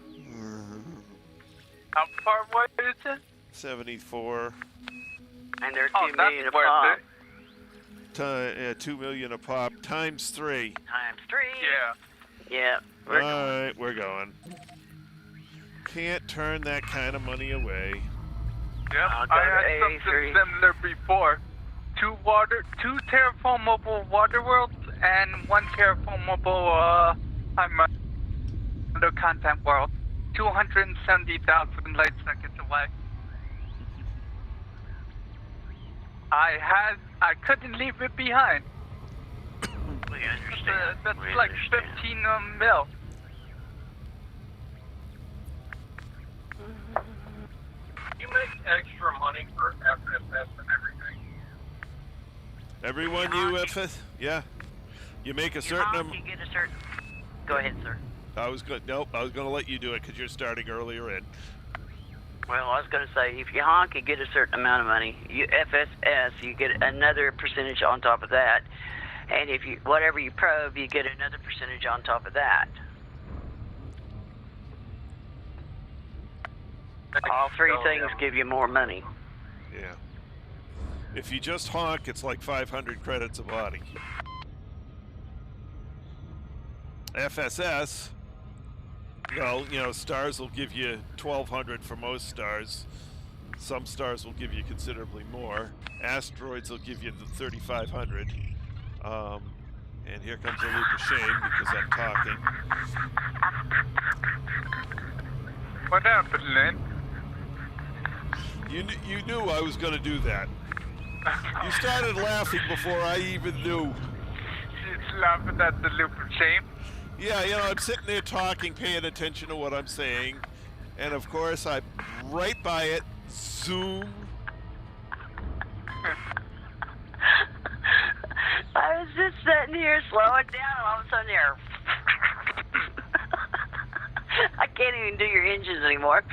How far away is it? 74, And they're Oh, 2 that's million a worth pop. it. 2 million a pop, times 3. Times 3. Yeah. Yeah. We're going. Alright, we're going. Can't turn that kind of money away. Yep. I'll go I to had something 83. similar before. 2 terraformable water worlds and 1 terraformable under content world. 270,000 light seconds away. I couldn't leave it behind. We understand. That's We like understand. 15 mil. You make extra money for FSS and everything. Everyone UFS? Yeah. You make a certain You get a certain. Go ahead, sir. Nope, I was going to let you do it because you're starting earlier in. Well, I was going to say, if you honk, you get a certain amount of money. You FSS, you get another percentage on top of that. And if you whatever you probe, you get another percentage on top of that. All 3 things give you more money. Yeah. If you just honk, it's like 500 credits a body. FSS, well, you know, stars will give you 1,200 for most stars. Some stars will give you considerably more. Asteroids will give you the 3,500. And here comes a loop of shame because I'm talking. What happened, Lynn? You knew I was going to do that. You started laughing before I even knew. She's laughing at the loop of shame. Yeah, you know, I'm sitting there talking, paying attention to what I'm saying. And of course, I'm right by it. Zoom. I was just sitting here slowing down, and all of a sudden you're... I can't even do your engines anymore.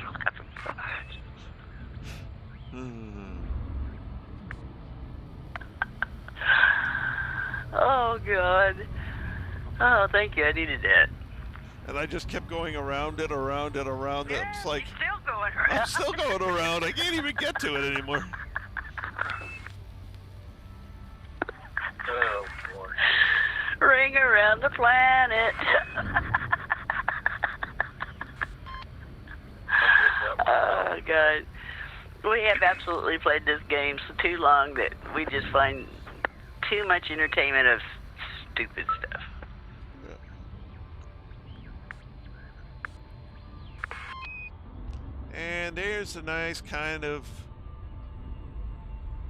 Oh, God. Oh, thank you. I needed that. And I just kept going around it, around it, around it. It's like, Still going around. I'm still going around. I can't even get to it anymore. Oh, boy. Ring around the planet. Oh, God. We have absolutely played this game for too long that we just find too much entertainment of stupid stuff. And there's a nice kind of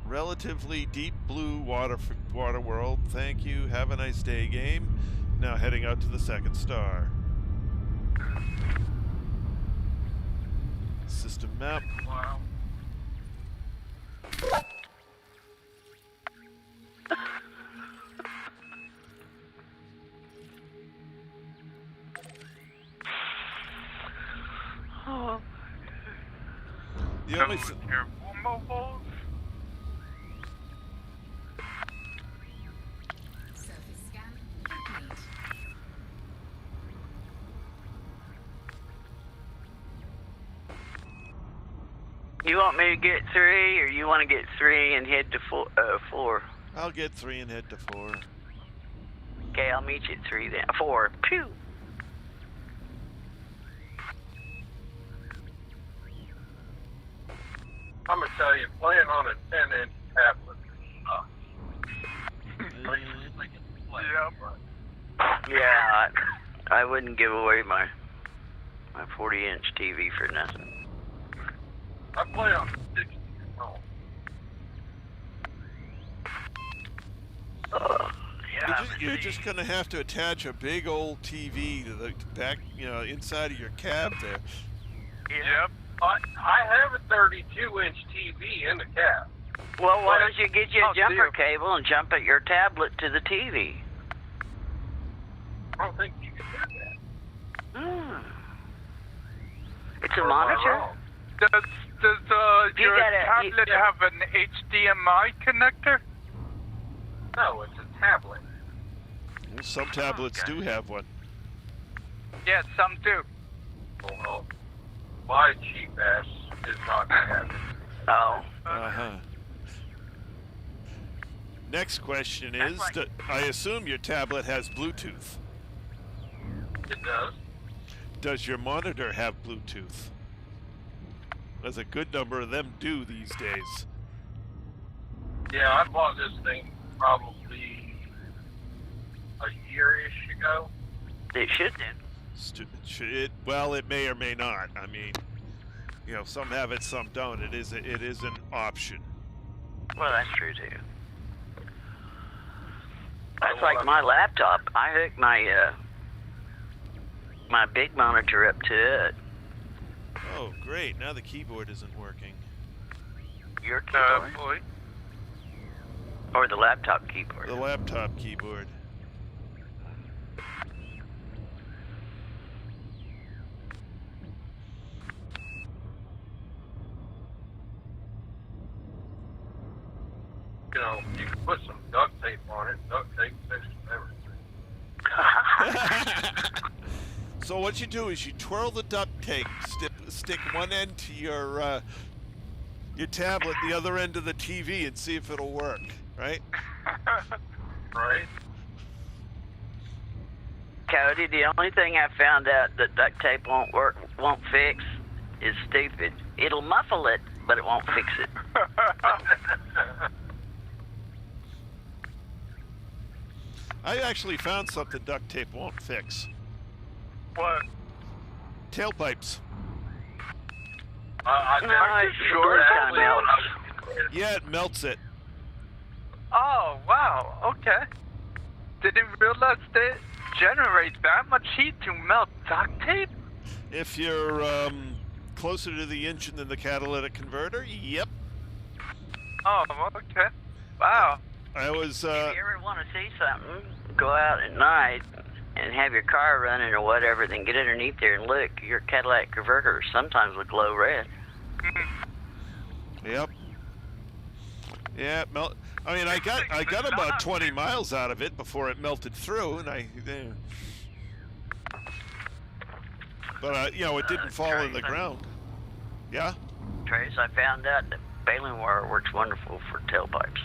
relatively deep blue water world. Thank you. Have a nice day, game. Now heading out to the second star. System map. Wow. Oh. The only Your mobiles. Surface scan complete. You want me to get 3, or you want to get 3 and head to 4? I'll get 3 and head to 4. Okay, I'll meet you at 3 then. 4. Pew! I'm gonna tell you, playing on a 10-inch tablet sucks. Yeah, I wouldn't give away my 40-inch TV for nothing. I play on 60. Oh, Yeah. You're just gonna have to attach a big old TV to the back, you know, inside of your cab there. Yep. I have a 32-inch TV in the cab. Well, why don't you get you a Oh, jumper dear. cable and jump at your tablet to the TV? I don't think you can do that. It's a Or am I monitor? wrong? Does You your gotta- tablet you- have an HDMI connector? No, it's a tablet. Well, some tablets do have one. Yes, some do. Well, my cheap ass is not gonna have it. Oh. Uh-huh. Next question That's is, like- I assume your tablet has Bluetooth. It does. Does your monitor have Bluetooth? As a good number of them do these days. Yeah, I bought this thing probably a year-ish ago. It should then. Well, it may or may not. I mean, you know, some have it, some don't. It is an option. Well, that's true too. That's like my laptop. I hooked my my big monitor up to it. Oh, great. Now the keyboard isn't working. Your keyboard? Boy. Or the laptop keyboard? The laptop keyboard. You know, you can put some duct tape on it. Duct tape fixes everything. So what you do is you twirl the duct tape, stick one end to your tablet, the other end to the TV, and see if it'll work. Right? Right? Cody, the only thing I found out that duct tape won't fix is stupid. It'll muffle it, but it won't fix it. I actually found something duct tape won't fix. What? Tailpipes. I'm No, pretty it's sure the actually time when I was- Yeah, it melts it. Oh, wow, okay. Didn't realize they generate that much heat to melt duct tape? If you're closer to the engine than the catalytic converter, yep. Oh, okay. Wow. I was. If you ever want to see something, go out at night and have your car running or whatever, then get underneath there and look. Your catalytic converter sometimes will glow red. Yep. Yeah, I mean, I got about 20 miles out of it before it melted through, and but you know, it didn't fall in the ground. Yeah. Trace, I found out that baling wire works wonderful for tailpipes.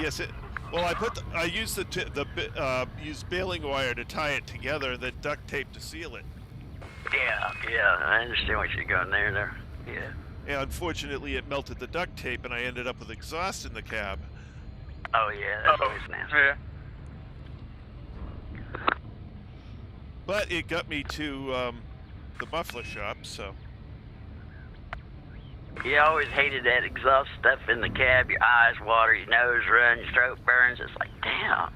Yes, well, I used used baling wire to tie it together, then duct tape to seal it. Yeah, I understand what you're going there. Yeah. Yeah, unfortunately, it melted the duct tape, and I ended up with exhaust in the cab. Oh yeah, that's always nasty. Yeah. But it got me to the muffler shop, so. Yeah, I always hated that exhaust stuff in the cab. Your eyes water, your nose runs, your throat burns. It's like, damn.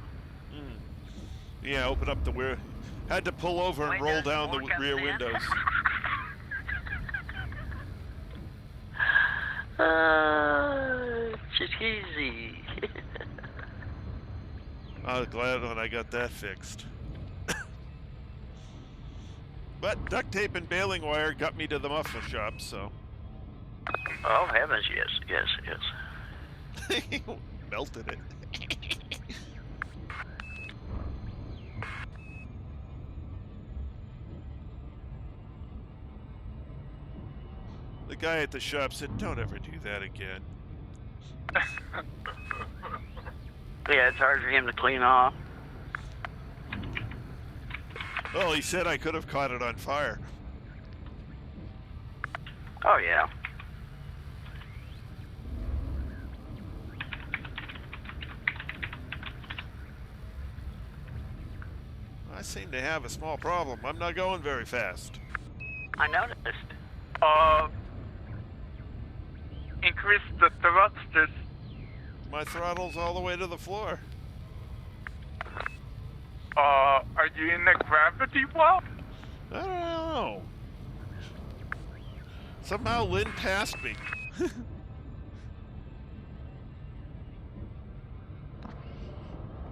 Yeah, open up the rear. Had to pull over and roll down the rear windows. Just easy. I was glad when I got that fixed. But duct tape and baling wire got me to the muffler shop, so. Oh heavens, yes. Melted it. The guy at the shop said, "Don't ever do that again." Yeah, it's hard for him to clean off. Well, he said I could have caught it on fire. Oh yeah. I seem to have a small problem. I'm not going very fast. I noticed. Increase the thrusters. My throttle's all the way to the floor. Are you in the gravity well? I don't know. Somehow Lynn passed me.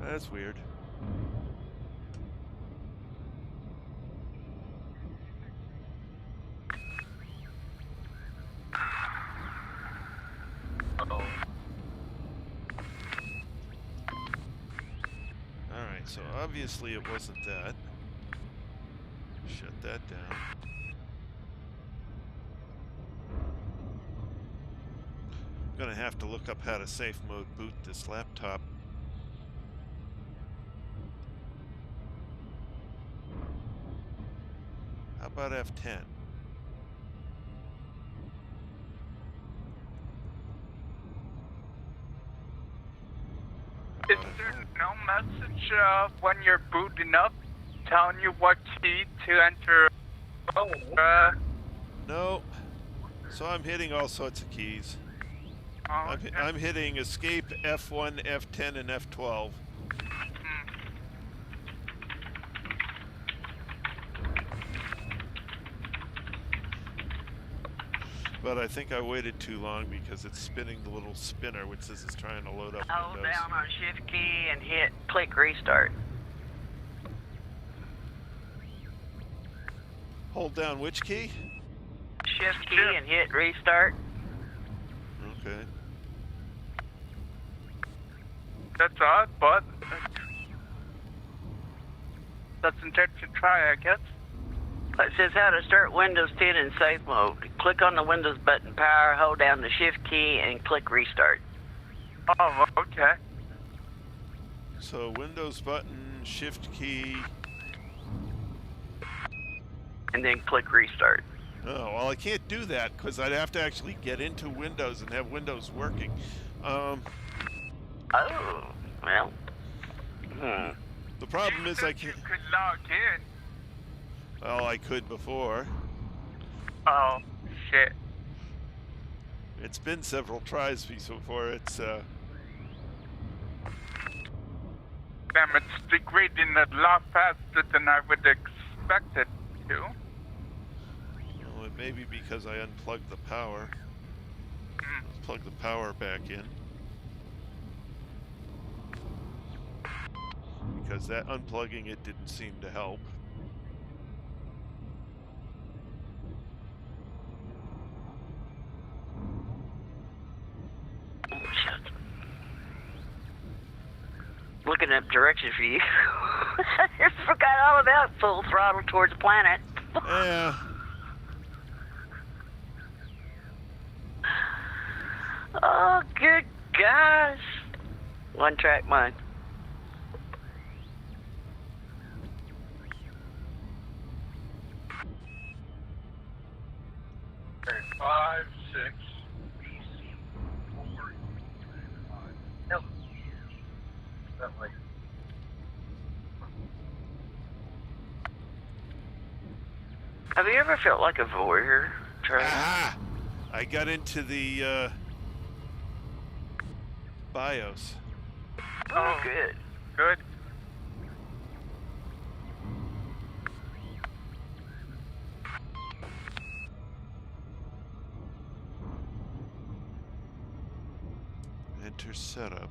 That's weird. Alright, so obviously it wasn't that. Shut that down. I'm gonna have to look up how to safe mode boot this laptop. How about F10? Is there no message when you're booting up telling you what key to enter? No. So I'm hitting all sorts of keys. I'm hitting escape, F1, F10, and F12. But I think I waited too long because it's spinning the little spinner which says it's trying to load up Hold Windows. down on Shift key and click restart. Hold down which key? Shift key and hit restart. Okay. That's odd, but that's intent to try, I guess. It says how to start Windows 10 in safe mode. Click on the Windows button power, hold down the Shift key, and click restart. Oh, okay. So Windows button, Shift key. And then click restart. Oh, well, I can't do that because I'd have to actually get into Windows and have Windows working. Oh, well. The problem is I can't. You could log in. Well, I could before. Oh, shit. It's been several tries before it's Damn, it's degrading a lot faster than I would expect it to. Well, it may be because I unplugged the power. Let's plug the power back in. Because that unplugging it didn't seem to help. Looking up directions for you. I forgot all about full throttle towards the planet. Yeah. Oh, good gosh. One track mind. Okay, 5, 6, 4, 5. That way. Have you ever felt like a voyeur, Trevor? Ah! I got into the BIOS. Oh, good. Good. Enter setup.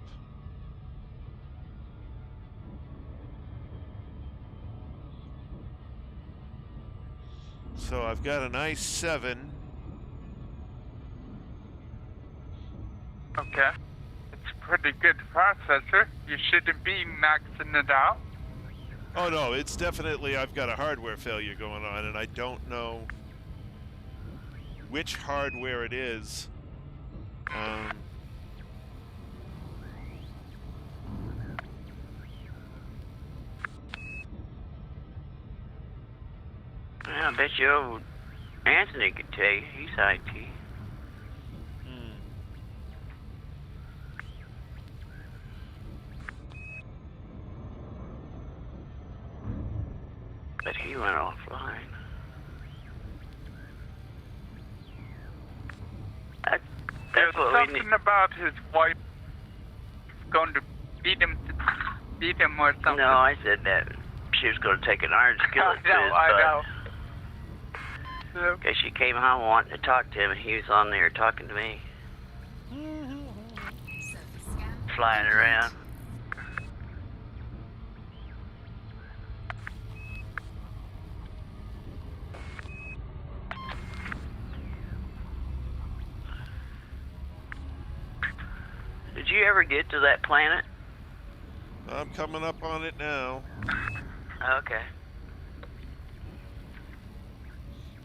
So I've got an i7. Okay. It's a pretty good processor. You shouldn't be maxing it out. Oh no, it's definitely, I've got a hardware failure going on, and I don't know which hardware it is. Well, I bet you old Anthony could tell you. He's IT. But he went offline. There's That's what we something need. about his wife going to beat him or something. No, I said that she was going to take an iron skillet to his I know. Because she came home wanting to talk to him, and he was on there talking to me, Surface scan. flying around. Did you ever get to that planet? I'm coming up on it now. Okay.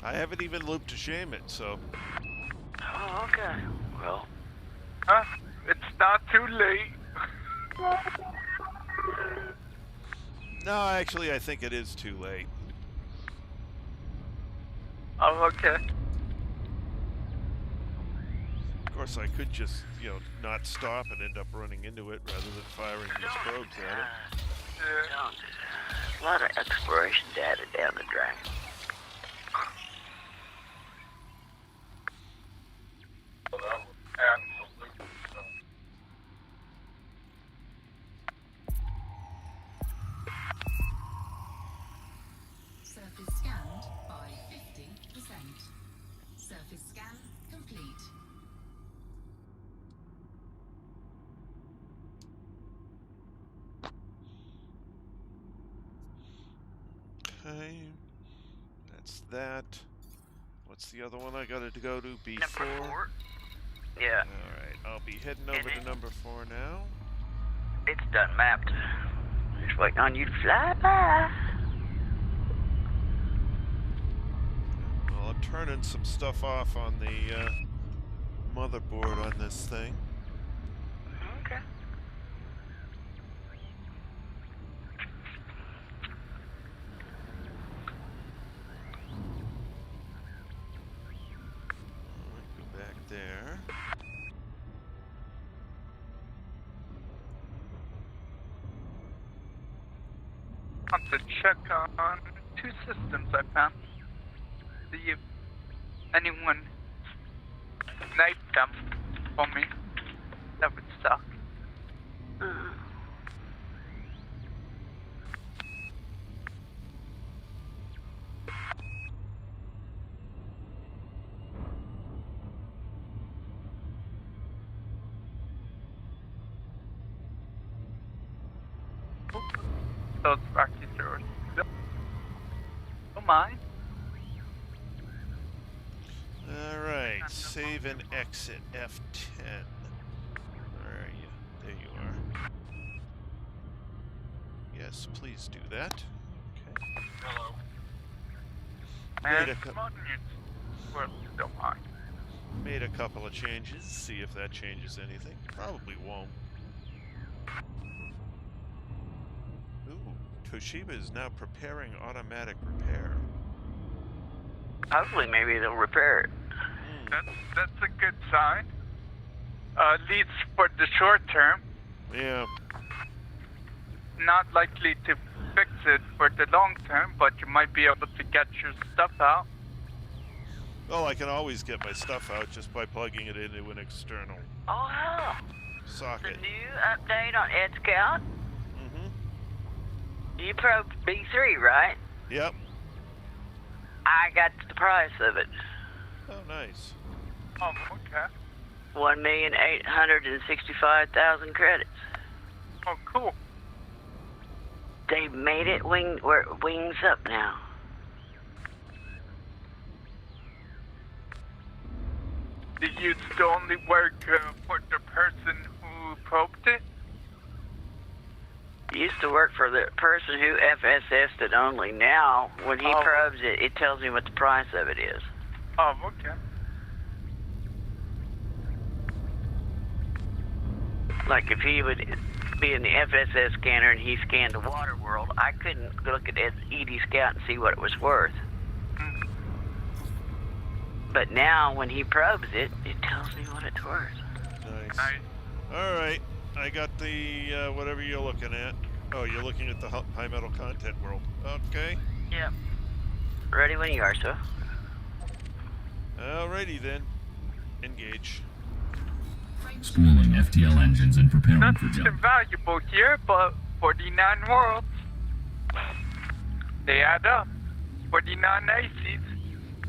I haven't even looped to shame it, so. Oh, okay. Well, Huh? It's not too late. No, actually, I think it is too late. Oh, okay. Of course, I could just, not stop and end up running into it rather than firing these probes at it. a lot of exploration data down the drain. So that was absolutely so. Surface scanned by 50%. Surface scan complete. Okay. That's that. What's the other one I gotta go to? B4? Number 4? Yeah, Alright, I'll be heading over to number 4 now. it's done mapped. Just waiting on you to fly by. Well, I'm turning some stuff off on the motherboard on this thing. Okay. Alright, go back there. Want to check on 2 systems I found. See if anyone sniped them for me. That would suck. those rocky doors. Don't mind. Alright, save and exit F10. Where are you? There you are. Yes, please do that. Okay. Hello. And Made a well, don't mind. Made a couple of changes, see if that changes anything. Probably won't. Ooh, Toshiba is now preparing automatic repair. Hopefully, maybe they'll repair it. That's a good sign. At least for the short term. Yeah. Not likely to fix it for the long term, but you might be able to get your stuff out. Well, I can always get my stuff out just by plugging it into an external Oh, hell. The socket. new update on EdScout? Mm-hmm. You probed B3, right? Yep. I got the price of it. Oh, nice. Oh, okay. 1,865,000 credits. Oh, cool. They made it wings up now. Did you still only work for the person who probed it? Used to work for the person who FSS'd it only. Now, when he probes it, it tells me what the price of it is. Oh, okay. Like if he would be in the FSS scanner and he scanned the water world, I couldn't look at ED Scout and see what it was worth. But now, when he probes it, it tells me what it's worth. Nice. Alright, I got the, whatever you're looking at. Oh, you're looking at the high metal content world. Okay. Yep. Ready when you are, sir. Alrighty then. Engage. Schooling FTL engines and preparing That's for jump. invaluable here, but 49 worlds. They add up. 49 ACs.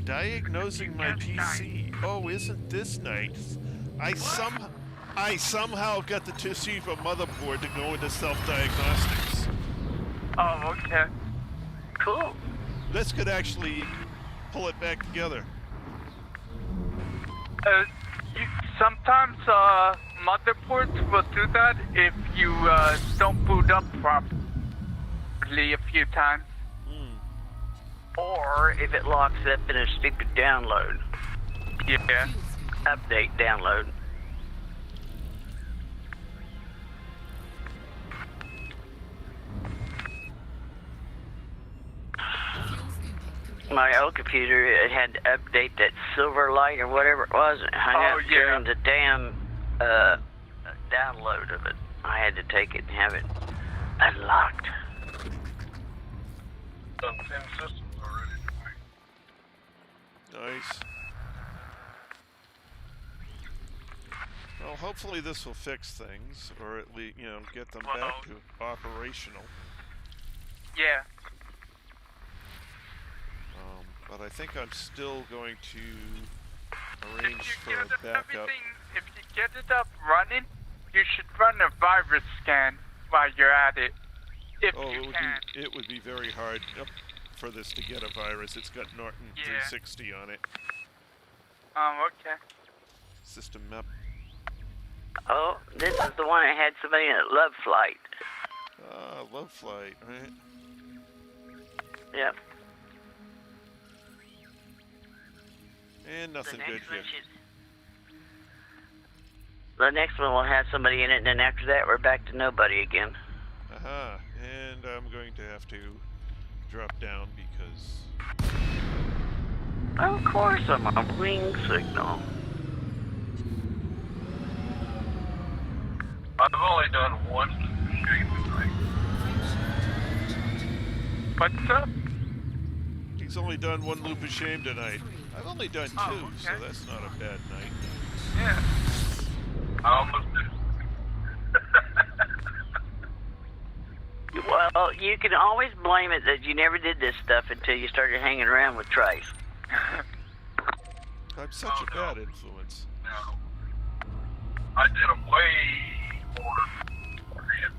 Diagnosing my PC. Oh, isn't this nice? I somehow got the Toshiba motherboard to go into self-diagnostics. Oh, okay. Cool. This could actually pull it back together. Sometimes motherboards will do that if you don't boot up properly a few times. Or if it locks up in a stupid download. Yeah. Update download. My old computer, it had to update that Silverlight or whatever it was. It hung up during the damn download of it. I had to take it and have it unlocked. Some 10 systems already. Nice. Well, hopefully this will fix things, or at least, get them back to operational. Yeah. But I think I'm still going to arrange for a backup. If you get it up running, you should run a virus scan while you're at it. If you can. It would be very hard for this to get a virus. It's got Norton 360 on it. Okay. System map. Oh, this is the one that had somebody in it, Love Flight. Love Flight, right? Yep. And nothing good here. The next one will have somebody in it, and then after that, we're back to nobody again. Aha. And I'm going to have to drop down because... Of course, I'm on wing signal. I've only done one game tonight. What's up? He's only done one loop of shame tonight. I've only done two, so that's not a bad night. Yeah. I almost did. Well, you can always blame it that you never did this stuff until you started hanging around with Trace. I'm such a bad influence. No. I did them way more for him.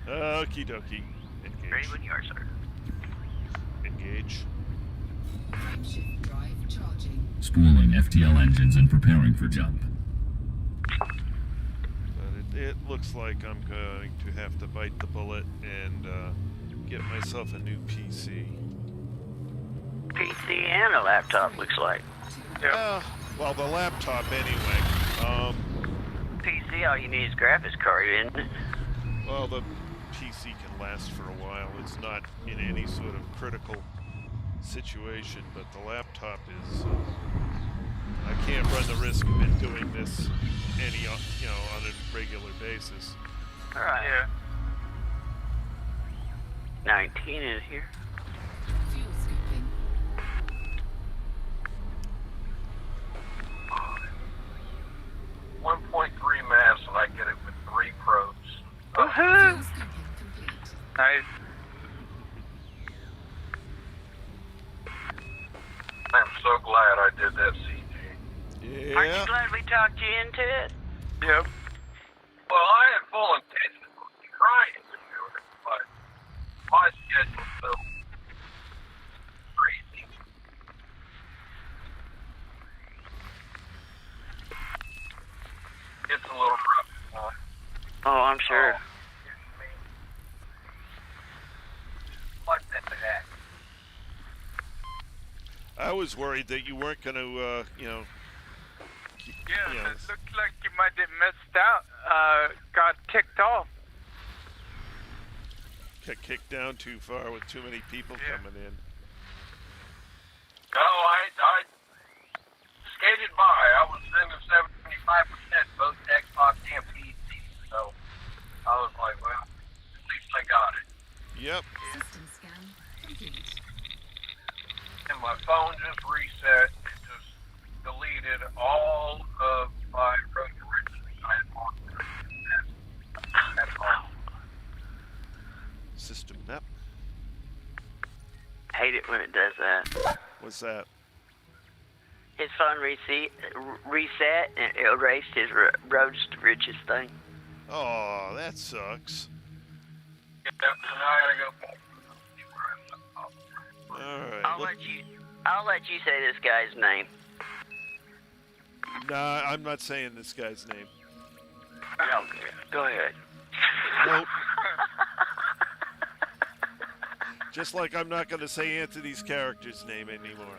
Okie dokie. Ready Engage. when you are, sir. Engage. Frameshift drive charging. Spooling FTL engines and preparing for jump. But it looks like I'm going to have to bite the bullet and get myself a new PC. PC and a laptop, looks like. Well, the laptop anyway. PC, all you need is graphics card, isn't it? Well, the PC can last for a while. It's not in any sort of critical situation, but the laptop is. I can't run the risk of it doing this on a regular basis. All right. Yeah. 19 is here. Fuel scooping. 1.3 mass, and I get it with 3 probes. Woohoo! Fuel scooping complete. Nice. I'm so glad I did that, CG. Aren't Yeah. you glad we talked you into it? Yep. Well, I had full intention of trying to do it, but my schedule's so crazy. It's a little rough. Oh, I'm sure. What the heck? I was worried that you weren't going to, Yeah, Yeah. it looked like you might have missed out. Got kicked off. get kicked down too far with too many people Yeah. coming in. No, I skated by. I was in the 75% both Xbox and PC, so I was like, well, at least I got it. Yep. System scan complete. And my phone just reset. It just deleted all of my road directions I had marked. That's all. System map. Hate it when it does that. What's that? His phone reset and it erased his roads to riches thing. Oh, that sucks. Yep, so now I gotta go back to see where I left off. All right. I'll let you say this guy's name. Nah, I'm not saying this guy's name. No, go ahead. Nope. Just like I'm not going to say Anthony's character's name anymore.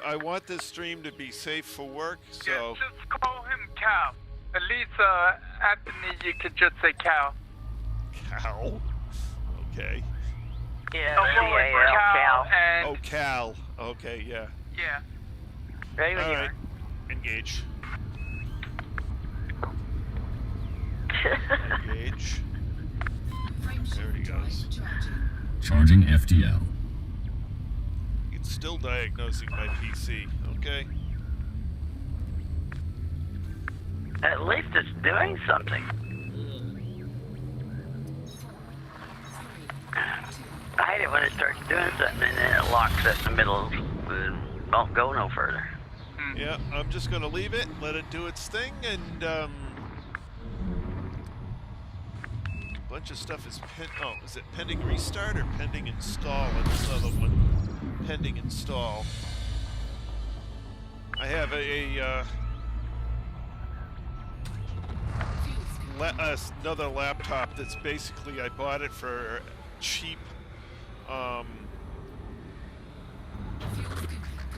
I want this stream to be safe for work, Yeah, so... just call him Cal. At least, Anthony, you could just say Cal. Cal? Okay. Yeah, Don't go with C-A-L, Cal. Cal. And, Oh, Cal. Okay, yeah. yeah. Ready when All you right. Engage. Engage. There he goes. Charging FTL. It's still diagnosing my PC. Okay. At least it's doing something. I hate it when it starts doing something and then it locks us in the middle and won't go no further. Yeah, I'm just going to leave it, let it do its thing, and a bunch of stuff is is it pending restart or pending install? That's another one. Pending install. I have another laptop that's basically, I bought it for cheap,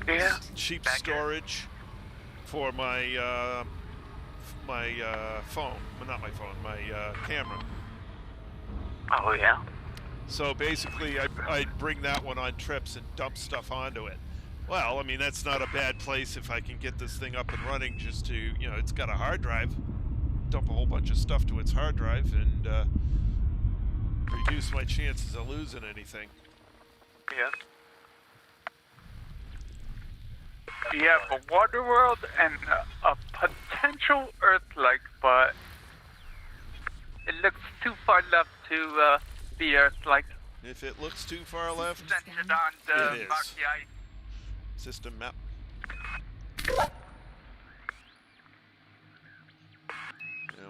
Yeah. cheap Back here. storage for my phone. Well, not my phone, my camera. Oh, yeah. So basically, I bring that one on trips and dump stuff onto it. Well, I mean, that's not a bad place if I can get this thing up and running just to, it's got a hard drive. Dump a whole bunch of stuff to its hard drive and reduce my chances of losing anything. Yeah. You have a water world and a potential Earth-like, but it looks too far left to be Earth-like. If it looks too far left, Centered on the It is. rocky ice. system map.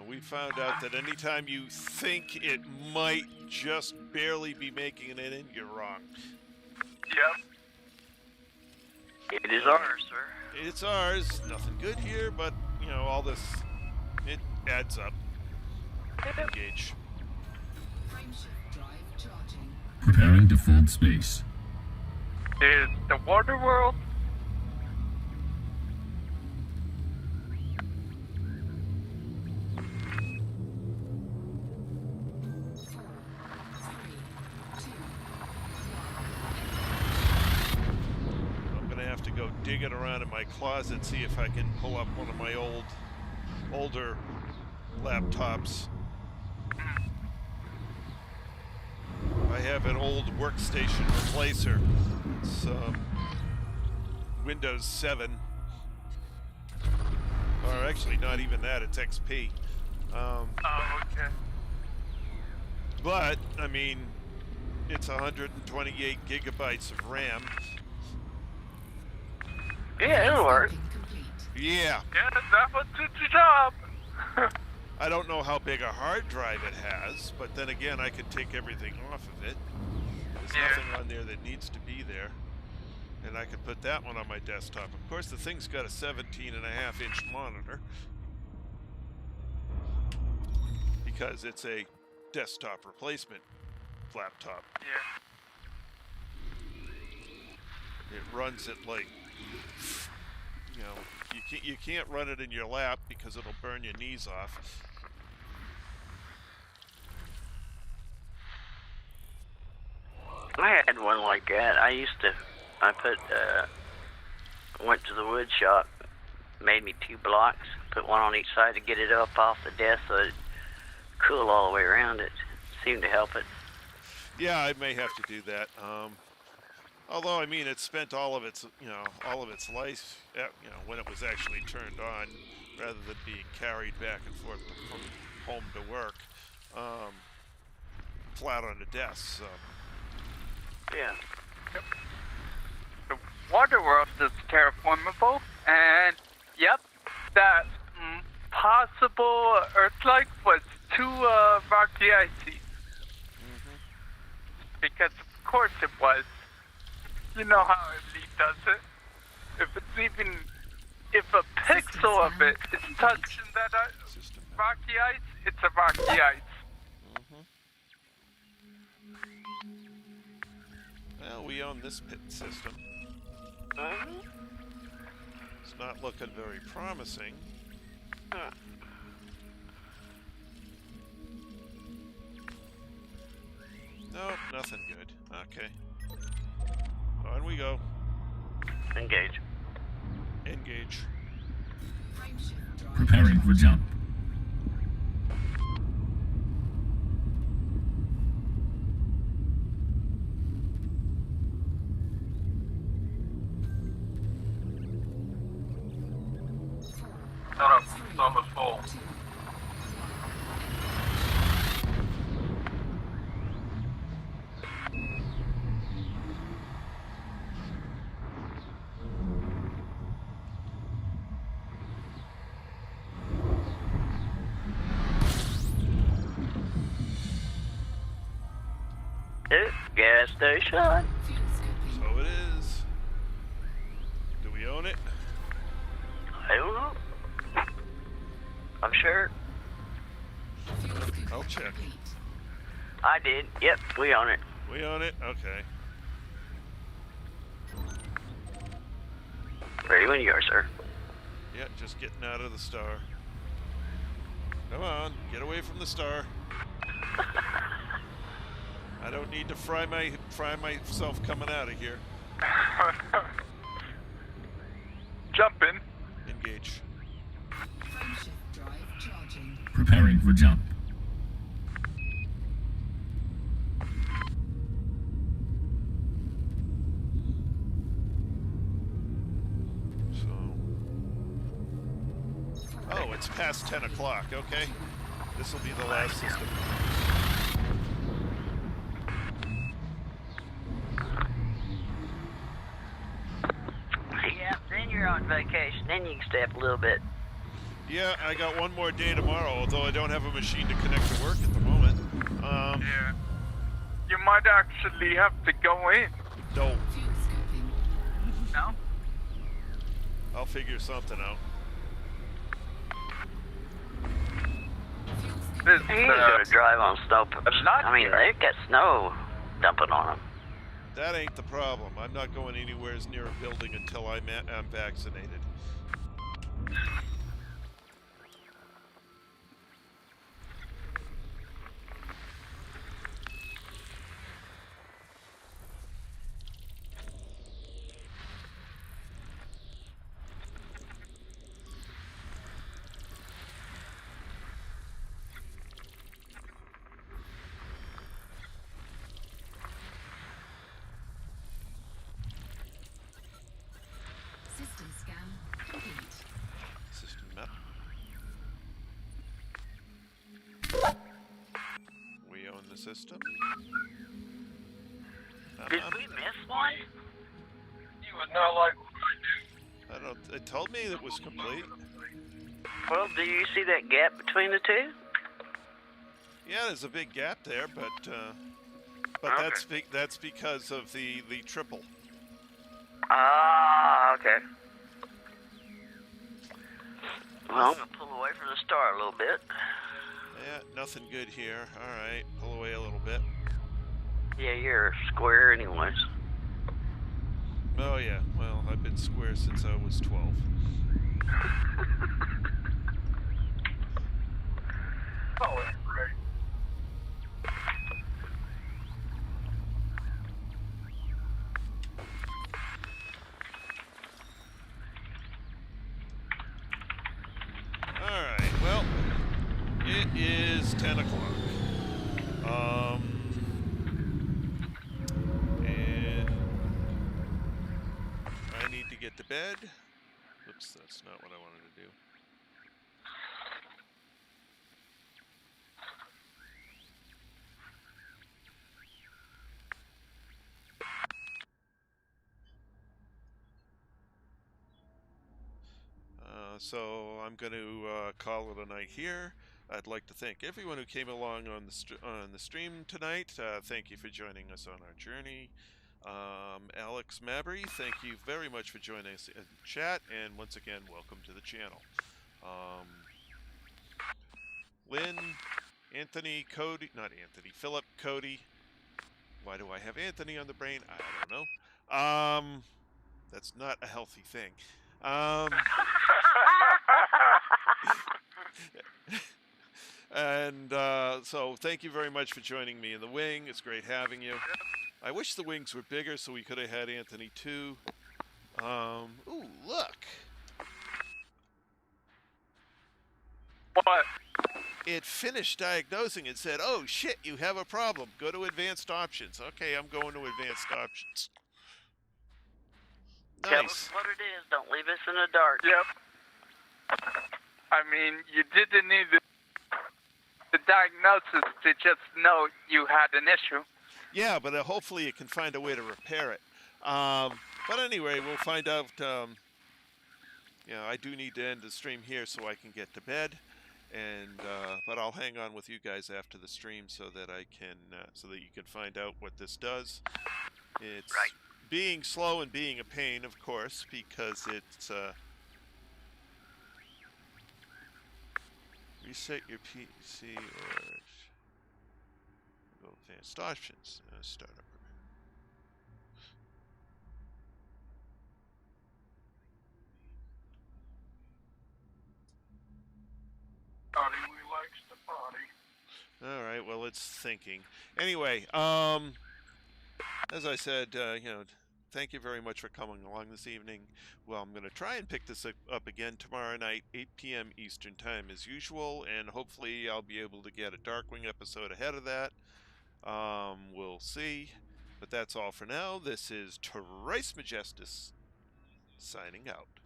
We found out that anytime you think it might just barely be making it in, you're wrong. Yep. It is ours, sir. It's ours. Nothing good here, but, you know, all this, it adds up. Engage. Frameshift drive charging. Preparing to fold space. Is the water world? I'm gonna have to go digging around in my closet, see if I can pull up one of my older laptops. I have an old workstation replacer. It's Windows 7. Or actually, not even that. It's XP. Oh, okay. But I mean, it's 128 gigabytes of RAM. Yeah, it'll work. Scoping complete. Yeah. Yeah, that would do the job. I don't know how big a hard drive it has, but then again, I could take everything off of it. There's Yeah. nothing on there that needs to be there. And I could put that one on my desktop. Of course, the thing's got a 17.5-inch monitor. Because it's a desktop replacement laptop. Yeah. It runs at like, you know, you can't run it in your lap because it'll burn your knees off. I had one like that. I went to the wood shop, made me 2 blocks, put one on each side to get it up off the desk so it'd cool all the way around it. Seemed to help it. Yeah, I may have to do that. Although, I mean, it spent all of its life, when it was actually turned on, rather than being carried back and forth from home to work, flat on the desk. So. Yeah. The water world is terraformable, and yep, that possible Earth-like was too rocky icy. Because of course it was. You know how Elite does it. If a pixel of it is touching that rocky ice, it's a rocky ice. Well, we own this pit system. It's not looking very promising. Nope, nothing good. Okay. On we go. Engage. Engage. Frameshift drive Preparing for jump. Shut up. It's almost full. Gas station. fuel scoping. So it is. Do we own it? I don't know. I'm sure. Fuel scoping I'll check. complete. I did. Yep, we own it. We own it? Okay. Ready when you are, sir. Yeah, just getting out of the star. Come on, get away from the star. I don't need to fry myself coming out of here. Jump in. Engage. Frameshift drive charging. Preparing for jump. Oh, it's past 10 o'clock. Okay. This will be the last system. Yeah, then you're on vacation. Then you can step a little bit. Yeah, I got one more day tomorrow, although I don't have a machine to connect to work at the moment. Yeah. You might actually have to go in. No, Fuel scooping. No? I'll figure something out. Fuel scooping. This, He's gonna drive on snow. lot I mean, here. they've got snow dumping on them. That ain't the problem. I'm not going anywhere near a building until I'm vaccinated. System scan complete. System map. We own the system. Did we miss one? You would not like what I do. I don't. It told me it was complete. Well, do you see that gap between the two? Yeah, there's a big gap there, but Okay. that's because of the triple. Ah, okay. Well, I'm gonna pull away from the star a little bit. Yeah, nothing good here. All right, pull away a little bit. Yeah, you're square anyways. Oh yeah. Well, I've been square since I was 12. Oh, that's great. All right. Well, it is 10 o'clock. And I need to get to bed. Oops, that's not what I wanted to do. So I'm going to call it a night here. I'd like to thank everyone who came along on the stream tonight. Thank you for joining us on our journey. Alex Mabry, thank you very much for joining us in chat, and once again, welcome to the channel. Lynn, Anthony, Cody, not Anthony, Philip, Cody. Why do I have Anthony on the brain? I don't know. That's not a healthy thing. And so thank you very much for joining me in the wing. It's great having you. I wish the wings were bigger so we could have had Anthony too. Ooh, look. What? It finished diagnosing and said, oh shit, you have a problem. Go to advanced options. Okay, I'm going to advanced options. Tell Nice. us what it is. Don't leave us in the dark. Yep. I mean, you didn't need the diagnosis to just know you had an issue. Yeah, but hopefully it can find a way to repair it. But anyway, we'll find out. I do need to end the stream here so I can get to bed. And but I'll hang on with you guys after the stream so that I can so that you can find out what this does. It's Right. being slow and being a pain, of course, because it's reset your PC or go advanced options. Start up. Johnny, we likes the party. All right. Well, it's thinking. Anyway, as I said, thank you very much for coming along this evening. Well, I'm going to try and pick this up again tomorrow night, 8 p.m. Eastern Time as usual, and hopefully I'll be able to get a Darkwing episode ahead of that. We'll see. But that's all for now. This is Trice Majestus signing out.